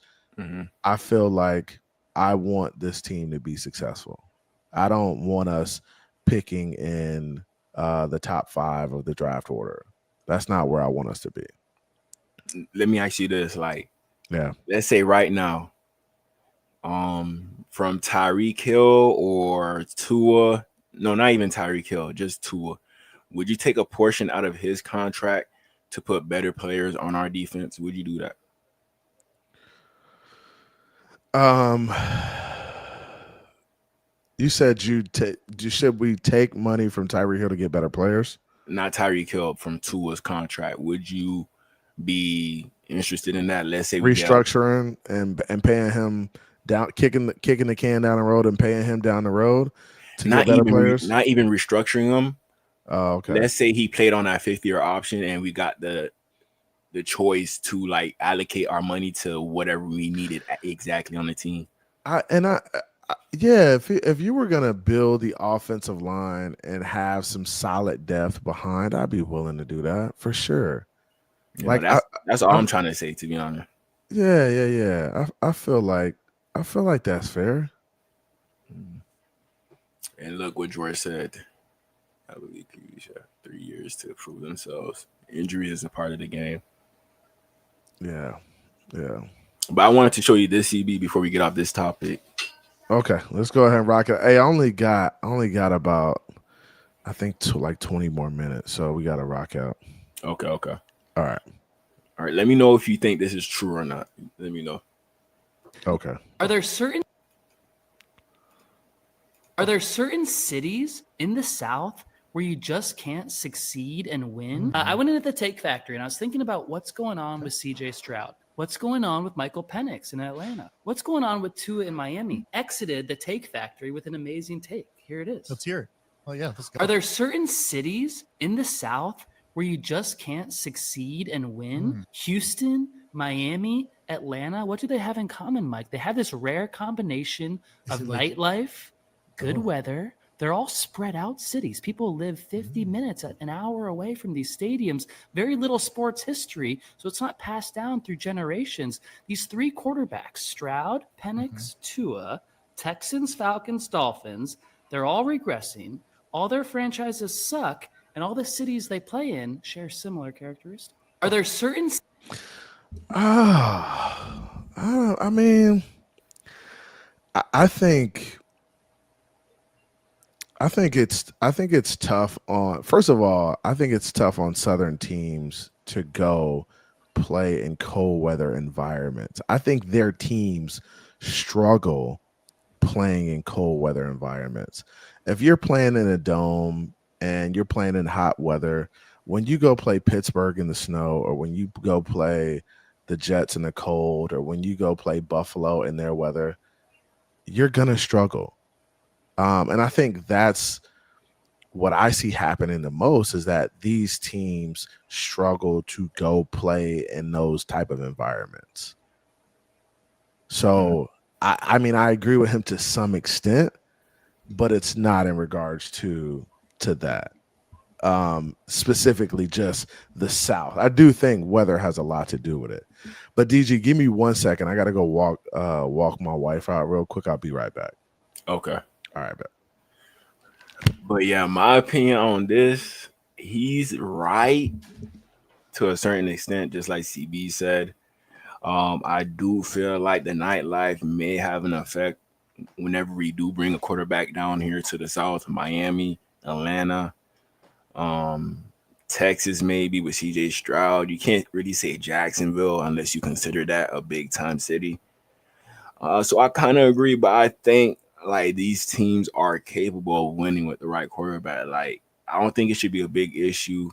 I feel like I want this team to be successful. I don't want us picking in the top 5 of the draft order. That's not where I want us to be. Let me ask you this, let's say right now, from Tyreek Hill or Tua, no, not even Tyreek Hill, just Tua, would you take a portion out of his contract to put better players on our defense? Would you do that? You said should we take money from Tyreek Hill to get better players? Not Tyreek Hill, from Tua's contract. Would you be interested in that? Let's say restructuring and paying him down, kicking the can down the road and paying him down the road to get better players. Not even restructuring him. Oh, okay. Let's say he played on that 5th-year option, and we got the choice to allocate our money to whatever we needed exactly on the team. If you were gonna build the offensive line and have some solid depth behind, I'd be willing to do that for sure. That's all I'm trying to say, to be honest. Yeah. I feel like that's fair. And look what George said. I believe we should have 3 years to prove themselves. Injury is a part of the game. Yeah. But I wanted to show you this, CB, before we get off this topic. Okay, let's go ahead and rock it. Hey, I only got about I think to like 20 more minutes. So we got to rock out. Okay. All right. All right. Let me know if you think this is true or not. Let me know. Okay. Are there certain cities in the South where you just can't succeed and win? I went into the Take Factory and I was thinking about what's going on with CJ Stroud. What's going on with Michael Penix in Atlanta? What's going on with Tua in Miami? Exited the Take Factory with an amazing take. Here it is. Let's hear it. Oh, yeah. Let's go. Are there certain cities in the South where you just can't succeed and win? Houston, Miami, Atlanta. What do they have in common, Mike? They have this rare combination of nightlife, good weather. They're all spread out cities. People live 50 minutes, an hour away from these stadiums. Very little sports history, so it's not passed down through generations. These three quarterbacks, Stroud, Penix, Tua, Texans, Falcons, Dolphins, they're all regressing. All their franchises suck, and all the cities they play in share similar characteristics. Are there certain... I mean, I think it's tough on. First of all, I think it's tough on Southern teams to go play in cold weather environments. I think their teams struggle playing in cold weather environments. If you're playing in a dome and you're playing in hot weather, when you go play Pittsburgh in the snow, or when you go play the Jets in the cold, or when you go play Buffalo in their weather, you're gonna struggle. And I think that's what I see happening the most, is that these teams struggle to go play in those type of environments. So I mean, I agree with him to some extent, but it's not in regards to that. Specifically just the South. I do think weather has a lot to do with it. But DG, give me 1 second. I gotta go walk my wife out real quick. I'll be right back. Okay. All right, bet. But yeah, my opinion on this, he's right to a certain extent, just like CB said. I do feel like the nightlife may have an effect whenever we do bring a quarterback down here to the South, Miami, Atlanta, Texas, maybe with CJ Stroud. You can't really say Jacksonville unless you consider that a big time city. So I kind of agree, but I think like these teams are capable of winning with the right quarterback. Like, I don't think it should be a big issue,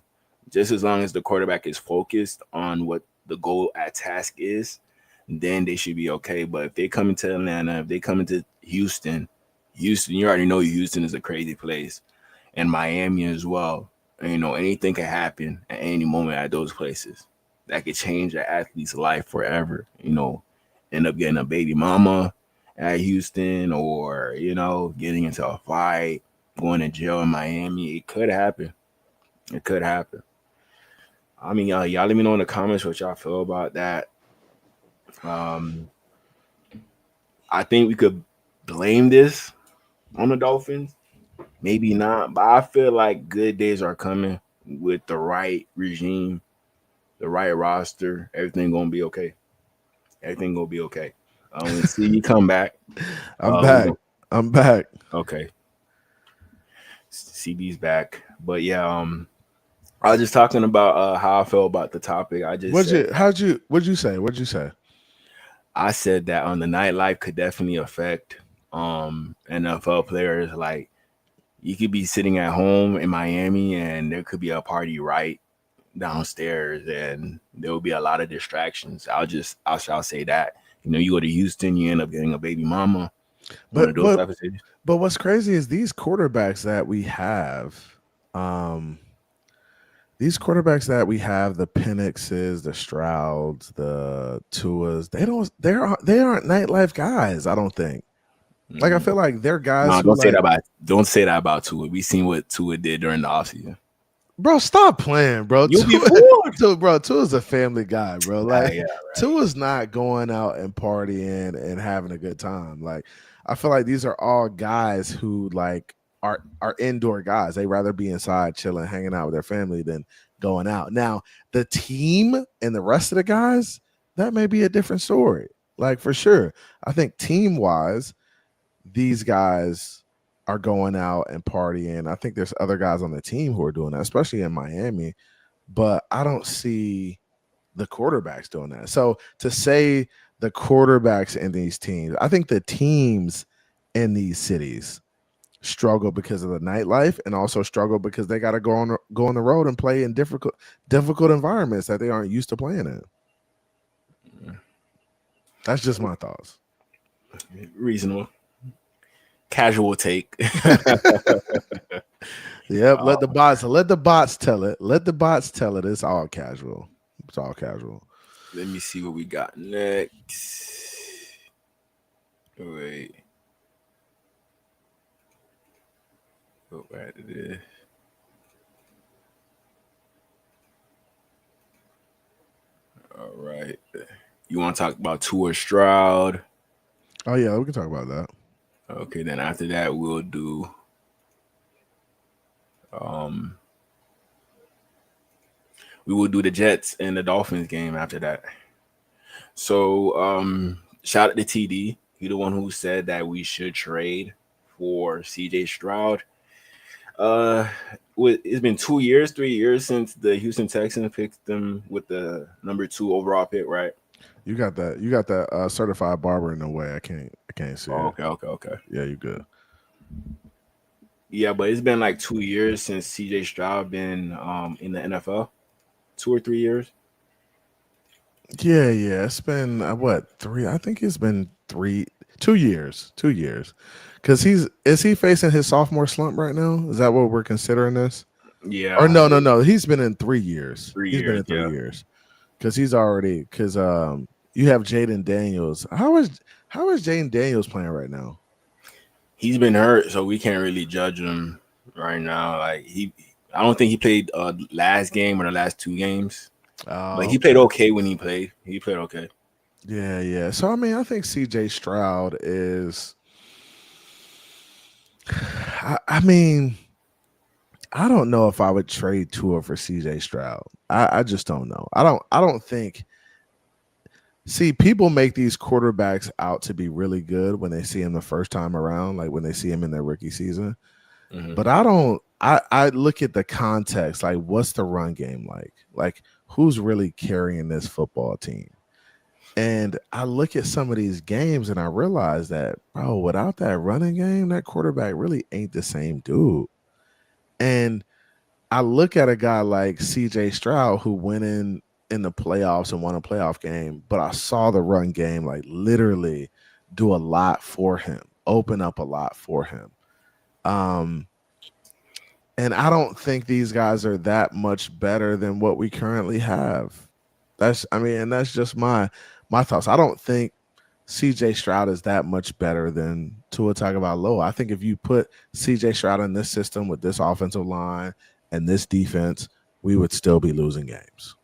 just as long as the quarterback is focused on what the goal at task is, then they should be okay. But if they come into Atlanta, if they come into Houston, you already know Houston is a crazy place, and Miami as well. You know, anything can happen at any moment at those places. That could change an athlete's life forever. You know, end up getting a baby mama at Houston, or, you know, getting into a fight, going to jail in Miami. It could happen. It could happen. I mean, y'all let me know in the comments what y'all feel about that. I think we could blame this on the Dolphins. Maybe not, but I feel like good days are coming with the right regime, the right roster. Everything gonna be okay. Everything gonna be okay. See you come back. I'm back. Okay. CB's back. But yeah, I was just talking about how I felt about the topic. What'd you say? I said that on the nightlife could definitely affect NFL players. Like, you could be sitting at home in Miami and there could be a party right downstairs and there will be a lot of distractions. I'll say that. You know, you go to Houston, you end up getting a baby mama. But what's crazy is these quarterbacks that we have, the Penixes, the Strouds, the Tuas, they aren't nightlife guys, I don't think. Like, I feel like they're guys. No, don't say that about Tua. We seen what Tua did during the offseason. Bro, stop playing, bro. Tua's a family guy, bro. Like, right. Tua's not going out and partying and having a good time. Like, I feel like these are all guys who like are indoor guys. They rather be inside chilling, hanging out with their family than going out. Now, the team and the rest of the guys, that may be a different story. Like, for sure. I think team-wise, these guys are going out and partying. I think there's other guys on the team who are doing that, especially in Miami. But I don't see the quarterbacks doing that. So to say the quarterbacks in these teams, I think the teams in these cities struggle because of the nightlife and also struggle because they got to go on the road and play in difficult environments that they aren't used to playing in. That's just my thoughts. Reasonable. Casual take. Yep. Let the bots tell it. Let the bots tell it. It's all casual. It's all casual. Let me see what we got next. Wait. Go back to this. All right. You want to talk about Tua Stroud? Oh yeah, we can talk about that. Okay, then after that we'll do we will do the Jets and the Dolphins game after that. So shout out to TD. He the one who said that we should trade for CJ Stroud. It's been 3 years since the Houston Texans picked them with the number 2 overall pick, right? You got that certified barber in the way. I can't see it. Okay. Yeah, you good. Yeah, but it's been like 2 years since CJ Stroud been in the NFL. 2 or 3 years. Yeah. It's been what 3? I think it's been 2 years. 2 years. Because is he facing his sophomore slump right now? Is that what we're considering this? Yeah. Or no. He's been in 3 years. 3 He's been in years, 3 years. Because you have Jaden Daniels. How is Jaden Daniels playing right now? He's been hurt, so we can't really judge him right now. Like I don't think he played last game or the last 2 games. But he played okay when he played. He played okay. Yeah. So I mean, I think CJ Stroud is. I mean, I don't know if I would trade Tua for CJ Stroud. I just don't know. I don't think. See, people make these quarterbacks out to be really good when they see him the first time around, like when they see him in their rookie season. Mm-hmm. But I don't. I look at the context, like what's the run game like? Like who's really carrying this football team? And I look at some of these games and I realize that, bro, without that running game, that quarterback really ain't the same dude. And I look at a guy like CJ Stroud who went in the playoffs and won a playoff game, but I saw the run game like literally do a lot for him, open up a lot for him. And I don't think these guys are that much better than what we currently have. That's just my thoughts. I don't think CJ Stroud is that much better than Tua Tagovailoa. I think if you put CJ Stroud in this system with this offensive line and this defense, we would still be losing games.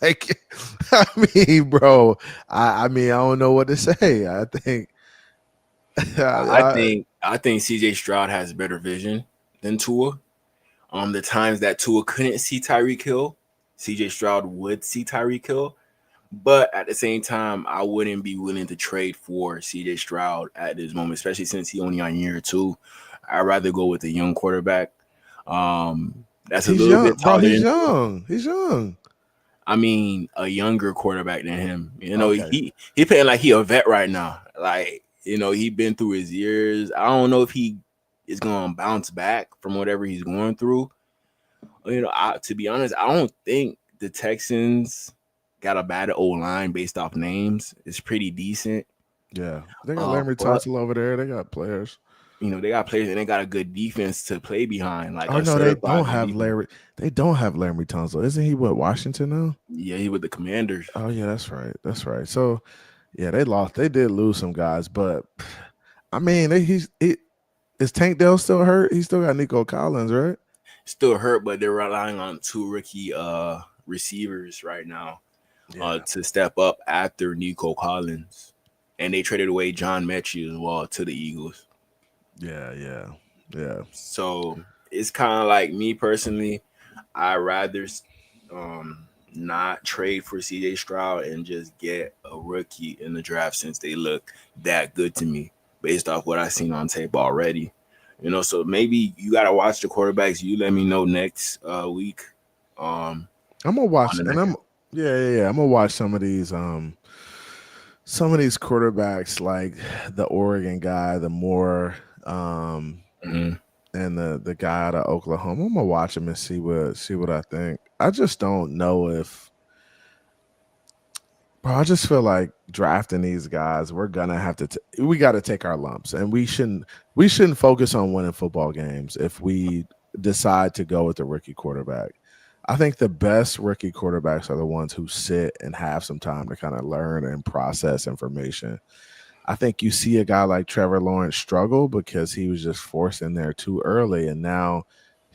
Like, I mean, bro, I don't know what to say. I think CJ Stroud has better vision than Tua. The times that Tua couldn't see Tyreek Hill, CJ Stroud would see Tyreek Hill. But at the same time, I wouldn't be willing to trade for CJ Stroud at this moment, especially since he's only on year 2. I'd rather go with a young quarterback. That's he's a little young, bit taller. Bro, he's young. I mean, a younger quarterback than him. Okay. He playing like he a vet right now. Like, he been through his years. I don't know if he is going to bounce back from whatever he's going through. To be honest, I don't think the Texans got a bad O-line based off names. It's pretty decent. Yeah. They got Larry Tunsil over there. They got players. They got players and they got a good defense to play behind. Like, oh no, they don't have Larry. They don't have Larry Tunsil. Isn't he with Washington now? Yeah, he with the Commanders. Oh yeah, that's right. So yeah, they lost. They did lose some guys, but I mean, is Tank Dell still hurt? He still got Nico Collins, right? Still hurt, but they're relying on 2 rookie receivers right now to step up after Nico Collins, and they traded away John Mechie as well to the Eagles. Yeah. So it's kind of like me personally. I'd rather not trade for CJ Stroud and just get a rookie in the draft since they look that good to me based off what I've seen on tape already. So maybe you gotta watch the quarterbacks. You let me know next week. I'm gonna watch, and I'm gonna watch some of these quarterbacks like the Oregon guy, the Moore, Mhm. and the guy out of Oklahoma. I'm gonna watch him and see what I think. I just don't know if, bro. I just feel like drafting these guys, we're gonna have to. We got to take our lumps, and we shouldn't focus on winning football games if we decide to go with the rookie quarterback. I think the best rookie quarterbacks are the ones who sit and have some time to kind of learn and process information. I think you see a guy like Trevor Lawrence struggle because he was just forced in there too early, and now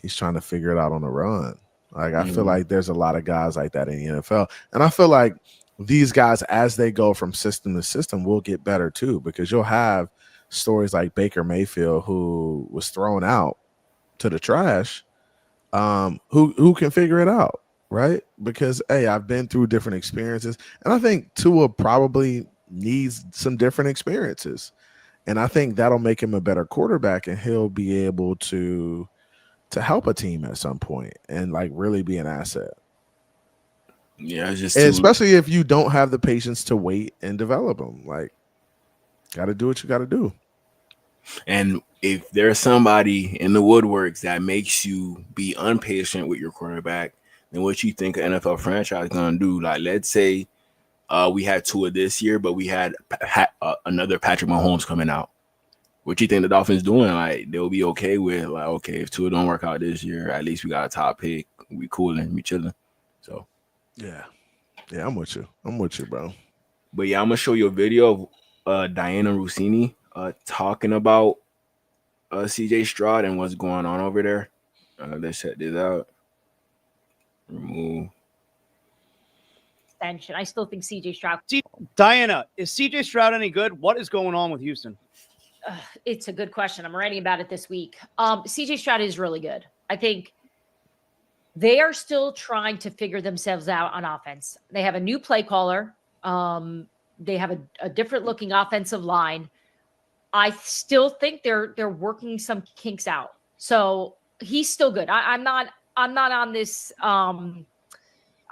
he's trying to figure it out on the run. Like I feel like there's a lot of guys like that in the NFL, and I feel like these guys, as they go from system to system, will get better too, because you'll have stories like Baker Mayfield, who was thrown out to the trash, who can figure it out, right? Because hey, I've been through different experiences, and I think Tua probably needs some different experiences, and I think that'll make him a better quarterback, and he'll be able to help a team at some point and like really be an asset. Yeah, it's just And especially if you don't have the patience to wait and develop them. Like, got to do what you got to do. And if there's somebody in the woodworks that makes you be impatient with your quarterback, then what you think an NFL franchise gonna do? Like, let's say we had Tua this year, but we had another Patrick Mahomes coming out. What you think the Dolphins doing? Like, they'll be okay with, like, okay, if Tua don't work out this year, at least we got a top pick. We cooling, we chilling. So yeah, I'm with you, bro. But yeah, I'm gonna show you a video of Diana Rossini talking about CJ Stroud and what's going on over there. Let's check this out. Remove. Extension. I still think CJ Stroud. Diana, is CJ Stroud any good? What is going on with Houston? It's a good question. I'm writing about it this week. CJ Stroud is really good. I think they are still trying to figure themselves out on offense. They have a new play caller. They have a different looking offensive line. I still think they're working some kinks out. So he's still good. I'm not on this. I'm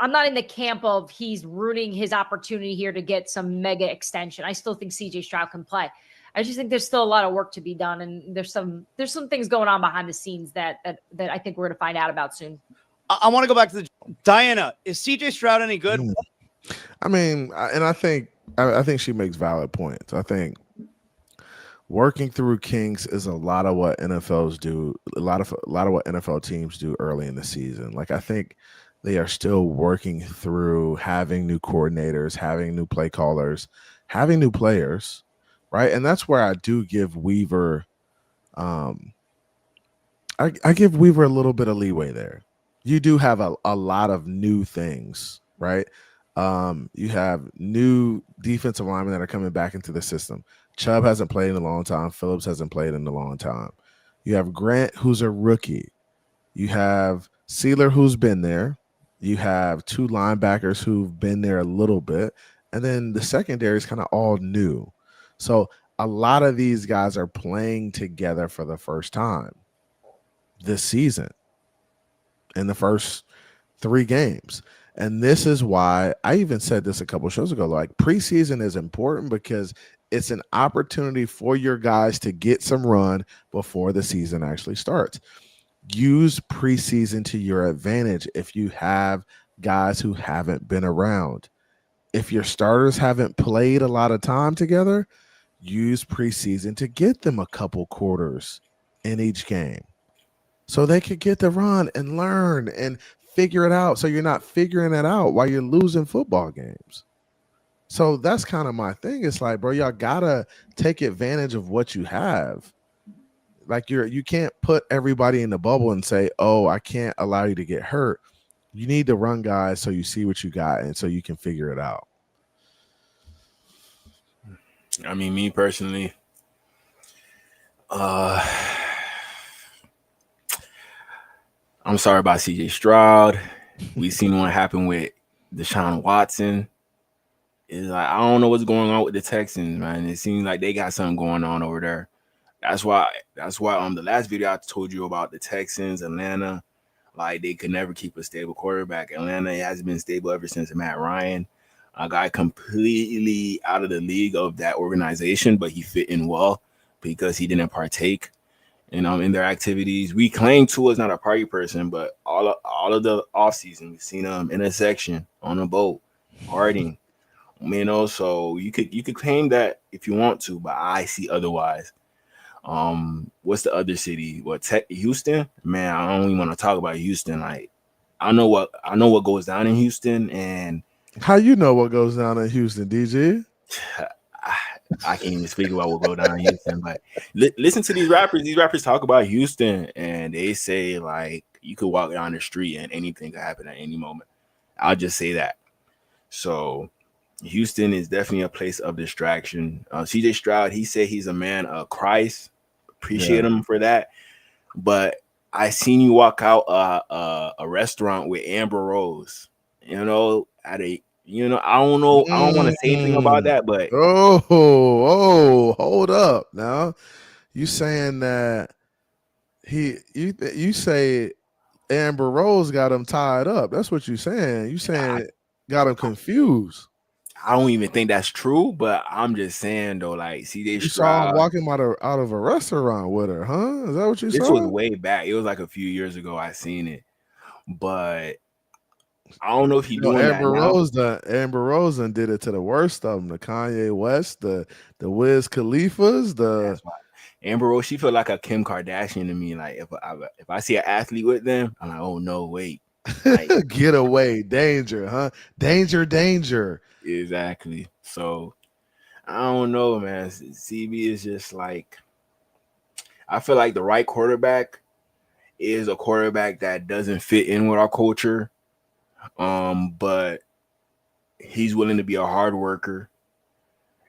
not in the camp of he's ruining his opportunity here to get some mega extension. I still think CJ Stroud can play. I just think there's still a lot of work to be done, and there's some things going on behind the scenes that I think we're going to find out about soon. I want to go back to Diana. Is CJ Stroud any good? I mean, I think she makes valid points. I think working through kinks is a lot of what NFLs do. A lot of what NFL teams do early in the season. Like, I think they are still working through having new coordinators, having new play callers, having new players, right? And that's where I do give Weaver, I give Weaver a little bit of leeway there. You do have a lot of new things, right? You have new defensive linemen that are coming back into the system. Chubb hasn't played in a long time. Phillips hasn't played in a long time. You have Grant, who's a rookie. You have Sealer, who's been there. You have two linebackers who've been there a little bit. And then the secondary is kind of all new. So a lot of these guys are playing together for the first time this season in the first 3 games. And this is why I even said this a couple of shows ago, like, preseason is important because it's an opportunity for your guys to get some run before the season actually starts. Use preseason to your advantage if you have guys who haven't been around. If your starters haven't played a lot of time together, use preseason to get them a couple quarters in each game so they could get the run and learn and figure it out, so you're not figuring it out while you're losing football games. So that's kind of my thing. It's like, bro, y'all gotta take advantage of what you have. Like, you can't put everybody in the bubble and say, oh, I can't allow you to get hurt. You need to run guys so you see what you got and so you can figure it out. I mean, me personally, I'm sorry about CJ Stroud. We seen what happened with Deshaun Watson. It's like, I don't know what's going on with the Texans, man. It seems like they got something going on over there. That's why the last video I told you about the Texans, Atlanta, like they could never keep a stable quarterback. Atlanta hasn't been stable ever since Matt Ryan. A guy completely out of the league of that organization, but he fit in well because he didn't partake in their activities. We claim Tua is not a party person, but all of the offseason we've seen him in a section on a boat, partying. So you could claim that if you want to, but I see otherwise. What's the other city? Houston? Man, I don't even want to talk about Houston. Like, I know what goes down in Houston, and How you know what goes down in Houston, DG? I can't even speak about what goes down in Houston. But listen to these rappers. These rappers talk about Houston, and they say like you could walk down the street and anything could happen at any moment. I'll just say that. So Houston is definitely a place of distraction. CJ Stroud, he said he's a man of Christ. Appreciate him for that. But I seen you walk out a restaurant with Amber Rose. At a I don't know. I don't want to say anything about that, but hold up now. You saying that you say Amber Rose got him tied up. That's what you saying. You saying got him confused. I don't even think that's true, but I'm just saying though, like CJ You saw him Stroud, walking out of a restaurant with her, huh? Is that what you this saw? was way back. It was like a few years ago I seen it. But I don't know if he's doing that now. Amber Rose did it to the worst of them. The Kanye West, the Wiz Khalifa's, That's why Amber Rose, she feel like a Kim Kardashian to me. Like if I see an athlete with them, I'm like, oh no, wait. Like, get away, danger, huh? Danger. Exactly. So I don't know, man. CB is just like, I feel like the right quarterback is a quarterback that doesn't fit in with our culture. But he's willing to be a hard worker,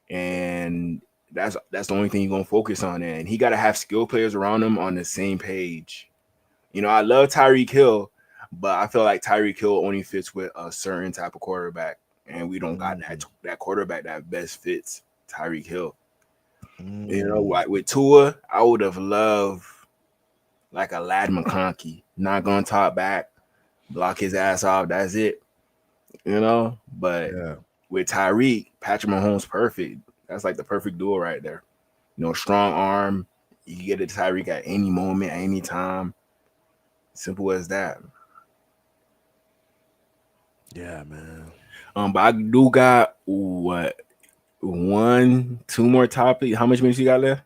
and that's the only thing you're gonna focus on. And he got to have skill players around him on the same page. I love Tyreek Hill, but I feel like Tyreek Hill only fits with a certain type of quarterback, and we don't got that quarterback that best fits Tyreek Hill. Like with Tua, I would have loved like a Lad McConkey, not gonna talk back, block his ass off. That's it. But with Tyreek, Patrick Mahomes, perfect. That's like the perfect duo right there. Strong arm. You can get it to Tyreek at any moment, at any time. Simple as that. Yeah, man. But I do got what 1, 2 more topics. How much minutes you got left?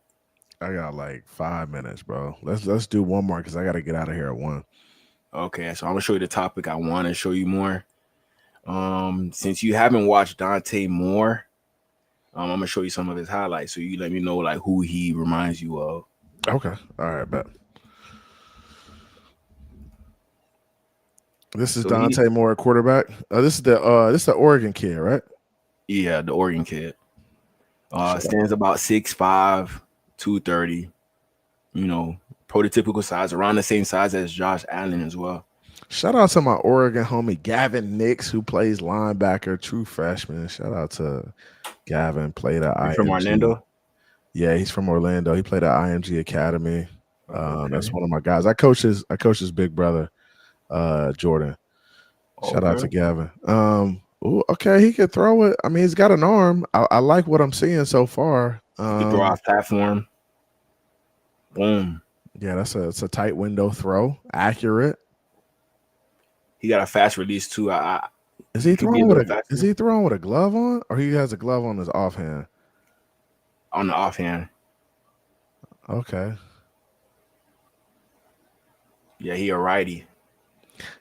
I got like 5 minutes, bro. Let's do one more because I got to get out of here at 1. Okay, so I'm gonna show you the topic I want to show you more. Since you haven't watched Dante Moore, I'm gonna show you some of his highlights, so you let me know like who he reminds you of. Okay, all right, bet. This is Dante Moore, quarterback. This is the Oregon kid, right? Yeah, the Oregon kid. Stands about 6'5", 230. Prototypical size, around the same size as Josh Allen as well. Shout out to my Oregon homie Gavin Nix, who plays linebacker, true freshman. Shout out to Gavin. Played at IMG. From Orlando? Yeah, he's from Orlando. He played at IMG Academy. That's one of my guys. I coach his big brother, Jordan. Shout out to Gavin. Okay, he could throw it. I mean, he's got an arm. I like what I'm seeing so far. He can throw off platform. Boom. Yeah, it's a tight window throw. Accurate. He got a fast release too. Is he throwing with a glove on, or he has a glove on his offhand? On the offhand. Okay. Yeah, he a righty.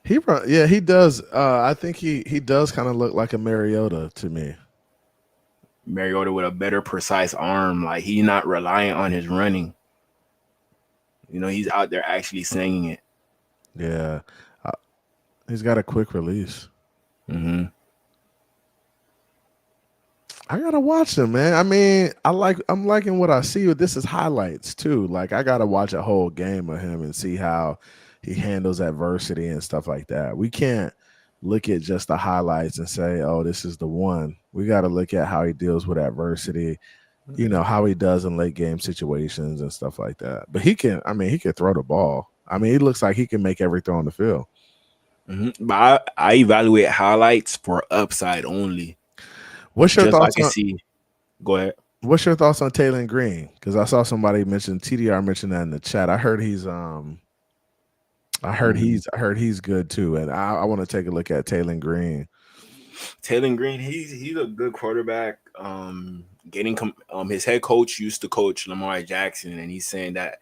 He does. I think he does kind of look like a Mariota to me. Mariota with a better precise arm. Like he's not reliant on his running. He's out there actually singing it. Yeah. He's got a quick release. Mm-hmm. I gotta watch him, man. I mean, I'm liking what I see. This is highlights too. Like I gotta watch a whole game of him and see how he handles adversity and stuff like that. We can't look at just the highlights and say, "Oh, this is the one." We got to look at how he deals with adversity, you know, how he does in late game situations and stuff like that. But he can throw the ball. I mean, he looks like he can make every throw on the field. But I evaluate highlights for upside only. What's your Just so I thoughts can on see. Go ahead. What's your thoughts on Taylor Green? Because I saw somebody mention TDR mentioned that in the chat. I heard he's I heard he's good too, and I want to take a look at Taylor Green. Taylor Green, he's a good quarterback. His head coach used to coach Lamar Jackson, and he's saying that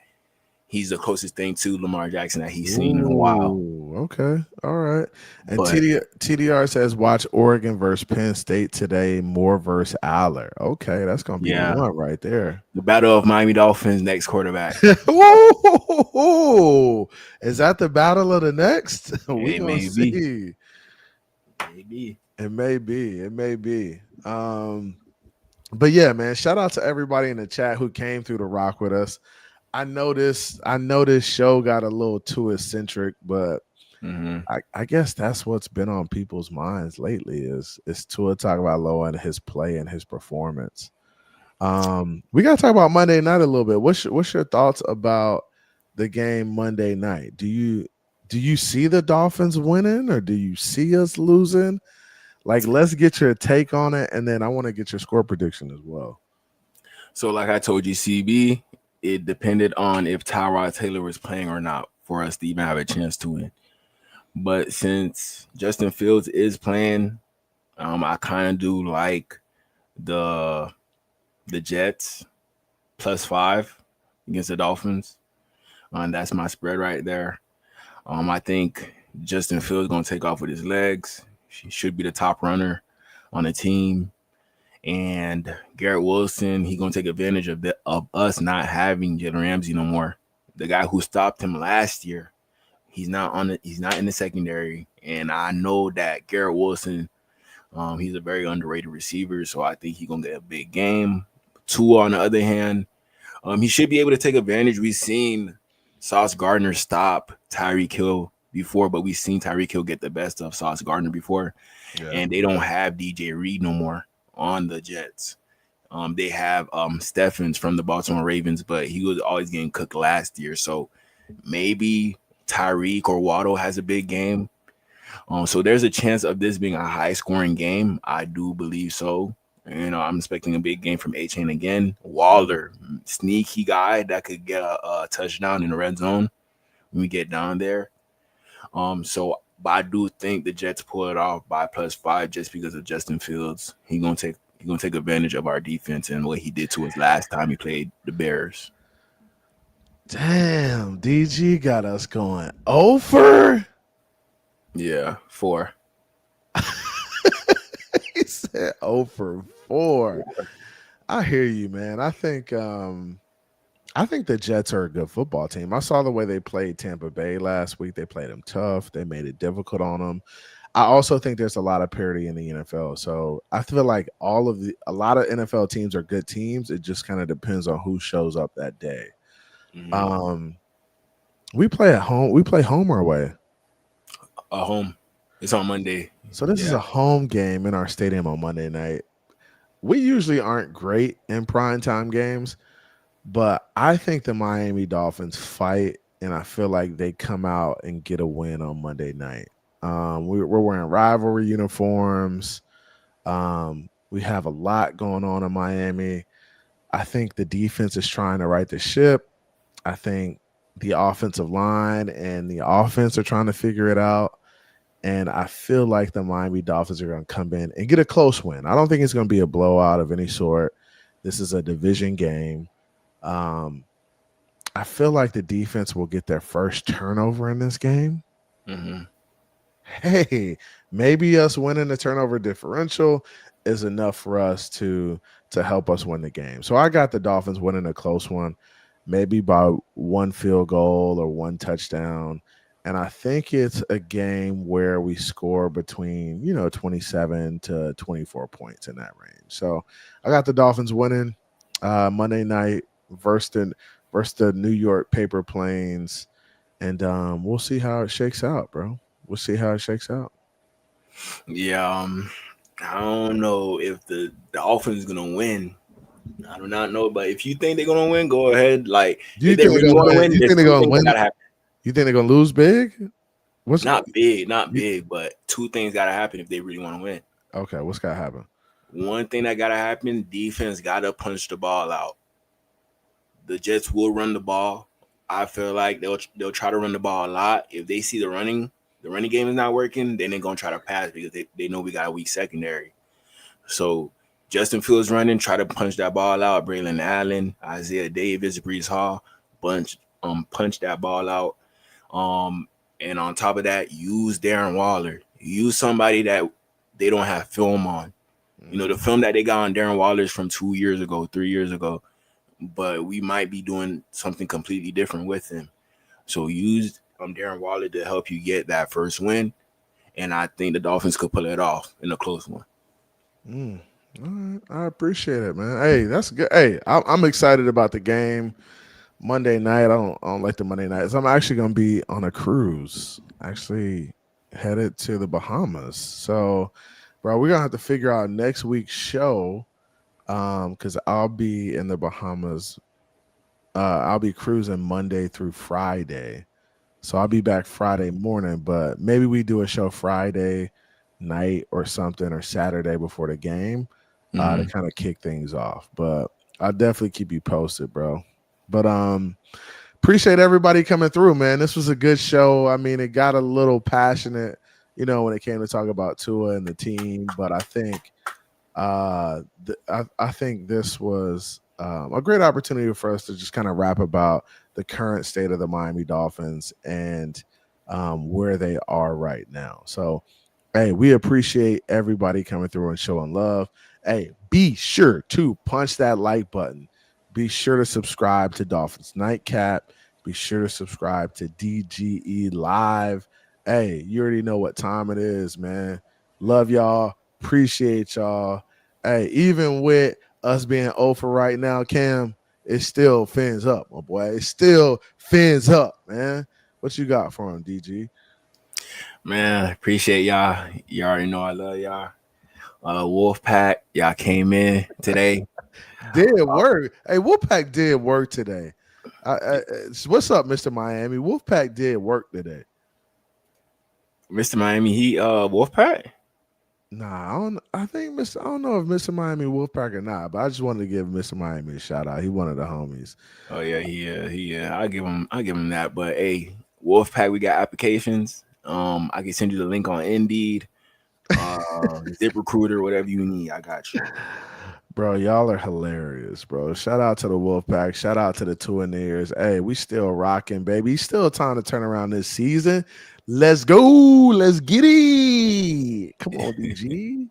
he's the closest thing to Lamar Jackson that he's seen in a while. Okay, all right. And But TDR says watch Oregon versus Penn State today, Moore versus Aller. Okay, that's gonna be yeah, one right there. the battle of Miami Dolphins next quarterback. Whoa! Is that the battle of the next? We It gonna may be. see. Maybe. It may be. It may be. But yeah, man, shout out to everybody in the chat who came through to rock with us. I know this show got a little too eccentric, but I guess that's what's been on people's minds lately is Tua Tagovailoa and his play and his performance. We gotta talk about Monday night a little bit. What's your thoughts about the game Monday night? Do you see the Dolphins winning or do you see us losing? Like, let's get your take on it, and then I want to get your score prediction as well. So, like I told you, CB, it depended on if Tyrod Taylor was playing or not for us to even have a chance to win. But since Justin Fields is playing, I kind of do like the Jets +5 against the Dolphins. That's my spread right there. I think Justin Fields going to take off with his legs. He should be the top runner on the team. And Garrett Wilson, he's going to take advantage of us not having Jalen Ramsey no more. The guy who stopped him last year, he's not in the secondary. And I know that Garrett Wilson, he's a very underrated receiver, so I think he's going to get a big game. Tua, on the other hand, he should be able to take advantage. We've seen Sauce Gardner stop Tyreek Hill before, but we've seen Tyreek Hill get the best of Sauce Gardner before. Yeah. And they don't have DJ Reed no more on the Jets. They have Phins from the Baltimore Ravens, but he was always getting cooked last year. So maybe Tyreek or Waddle has a big game. So there's a chance of this being a high-scoring game. I do believe so. I'm expecting a big game from A-Chain again. Waller, sneaky guy that could get a touchdown in the red zone when we get down there. But I do think the Jets pull it off by +5 just because of Justin Fields. He's gonna take advantage of our defense and what he did to us last time he played the Bears. Damn, DG got us going over. Yeah, 4. He said 0-for-4. I hear you, man. I think the Jets are a good football team. I saw the way they played Tampa Bay last week. They played them tough. They made it difficult on them. I also think there's a lot of parity in the NFL. So I feel like a lot of NFL teams are good teams. It just kind of depends on who shows up that day. We play at home. We play home or away? Home. It's on Monday. So this is a home game in our stadium on Monday night. We usually aren't great in primetime games, but I think the Miami Dolphins fight, and I feel like they come out and get a win on Monday night. We're wearing rivalry uniforms. We have a lot going on in Miami. I think the defense is trying to right the ship. I think the offensive line and the offense are trying to figure it out. And I feel like the Miami Dolphins are going to come in and get a close win. I don't think it's going to be a blowout of any sort. This is a division game. I feel like the defense will get their first turnover in this game. Hey, maybe us winning the turnover differential is enough for us to help us win the game. So I got the Dolphins winning a close one, maybe by 1 field goal or 1 touchdown. And I think it's a game where we score between, 27 to 24 points in that range. So I got the Dolphins winning Monday night versus the New York Paper Planes. And we'll see how it shakes out, bro. We'll see how it shakes out. Yeah, I don't know if the Dolphins is going to win I do not know, but if you think they're gonna win, go ahead. Like Do you if they think they're really gonna want to win? win, You there's think they're two gonna things that win? gotta happen. You think they're gonna lose big? What's Not big, not you- big, but two things gotta happen if they really want to win. okay? What's gotta happen? One thing that gotta happen, defense gotta punch the ball out. The Jets will run the ball. I feel like they'll try to run the ball a lot. If they see the running game is not working, then they're gonna try to pass because they know we got a weak secondary. So Justin Fields running, try to punch that ball out. Braylon Allen, Isaiah Davis, Brees Hall, punch that ball out. And on top of that, use Darren Waller. Use somebody that they don't have film on. You know, the film that they got on Darren Waller is from 2 years ago, 3 years ago. But we might be doing something completely different with him. So use Darren Waller to help you get that first win. And I think the Dolphins could pull it off in a close one. All right. I appreciate it, man. Hey, that's good. Hey, I'm excited about the game Monday night. I don't like the Monday nights. I'm actually gonna be on a cruise. Actually headed to the Bahamas. So, bro, we're gonna have to figure out next week's show. Because I'll be in the Bahamas. I'll be cruising Monday through Friday. So I'll be back Friday morning, but maybe we do a show Friday night or something, or Saturday before the game to kind of kick things off. But I'll definitely keep you posted, bro. But appreciate everybody coming through, man. This was a good show. I mean, it got a little passionate, when it came to talk about Tua and the team, but I think I think this was a great opportunity for us to just kind of rap about the current state of the Miami Dolphins and where they are right now. So, hey, we appreciate everybody coming through and showing love. Hey, be sure to punch that like button. Be sure to subscribe to Dolphins Nightcap. Be sure to subscribe to DGE Live. Hey, you already know what time it is, man. Love y'all. Appreciate y'all. Hey, even with us being over right now, Cam, it's still fins up, my boy. It's still fins up, man. What you got for him, DG? Man, appreciate y'all. You already know I love y'all. Wolfpack, y'all came in today. Did work. Hey, Wolfpack did work today. What's up, Mr. Miami? Wolfpack did work today. Mr. Miami, he Wolfpack? Nah, I think I don't know if Mr. Miami Wolfpack or not, but I just wanted to give Mr. Miami a shout out. He one of the homies. Oh yeah, he I give him that. But hey, Wolfpack, we got applications. I can send you the link on Indeed, ZipRecruiter, whatever you need. I got you. Bro, y'all are hilarious, bro. Shout out to the Wolfpack. Shout out to the Tuineers. Hey, we still rocking, baby. Still time to turn around this season. Let's go. Let's get it. Come on, DG.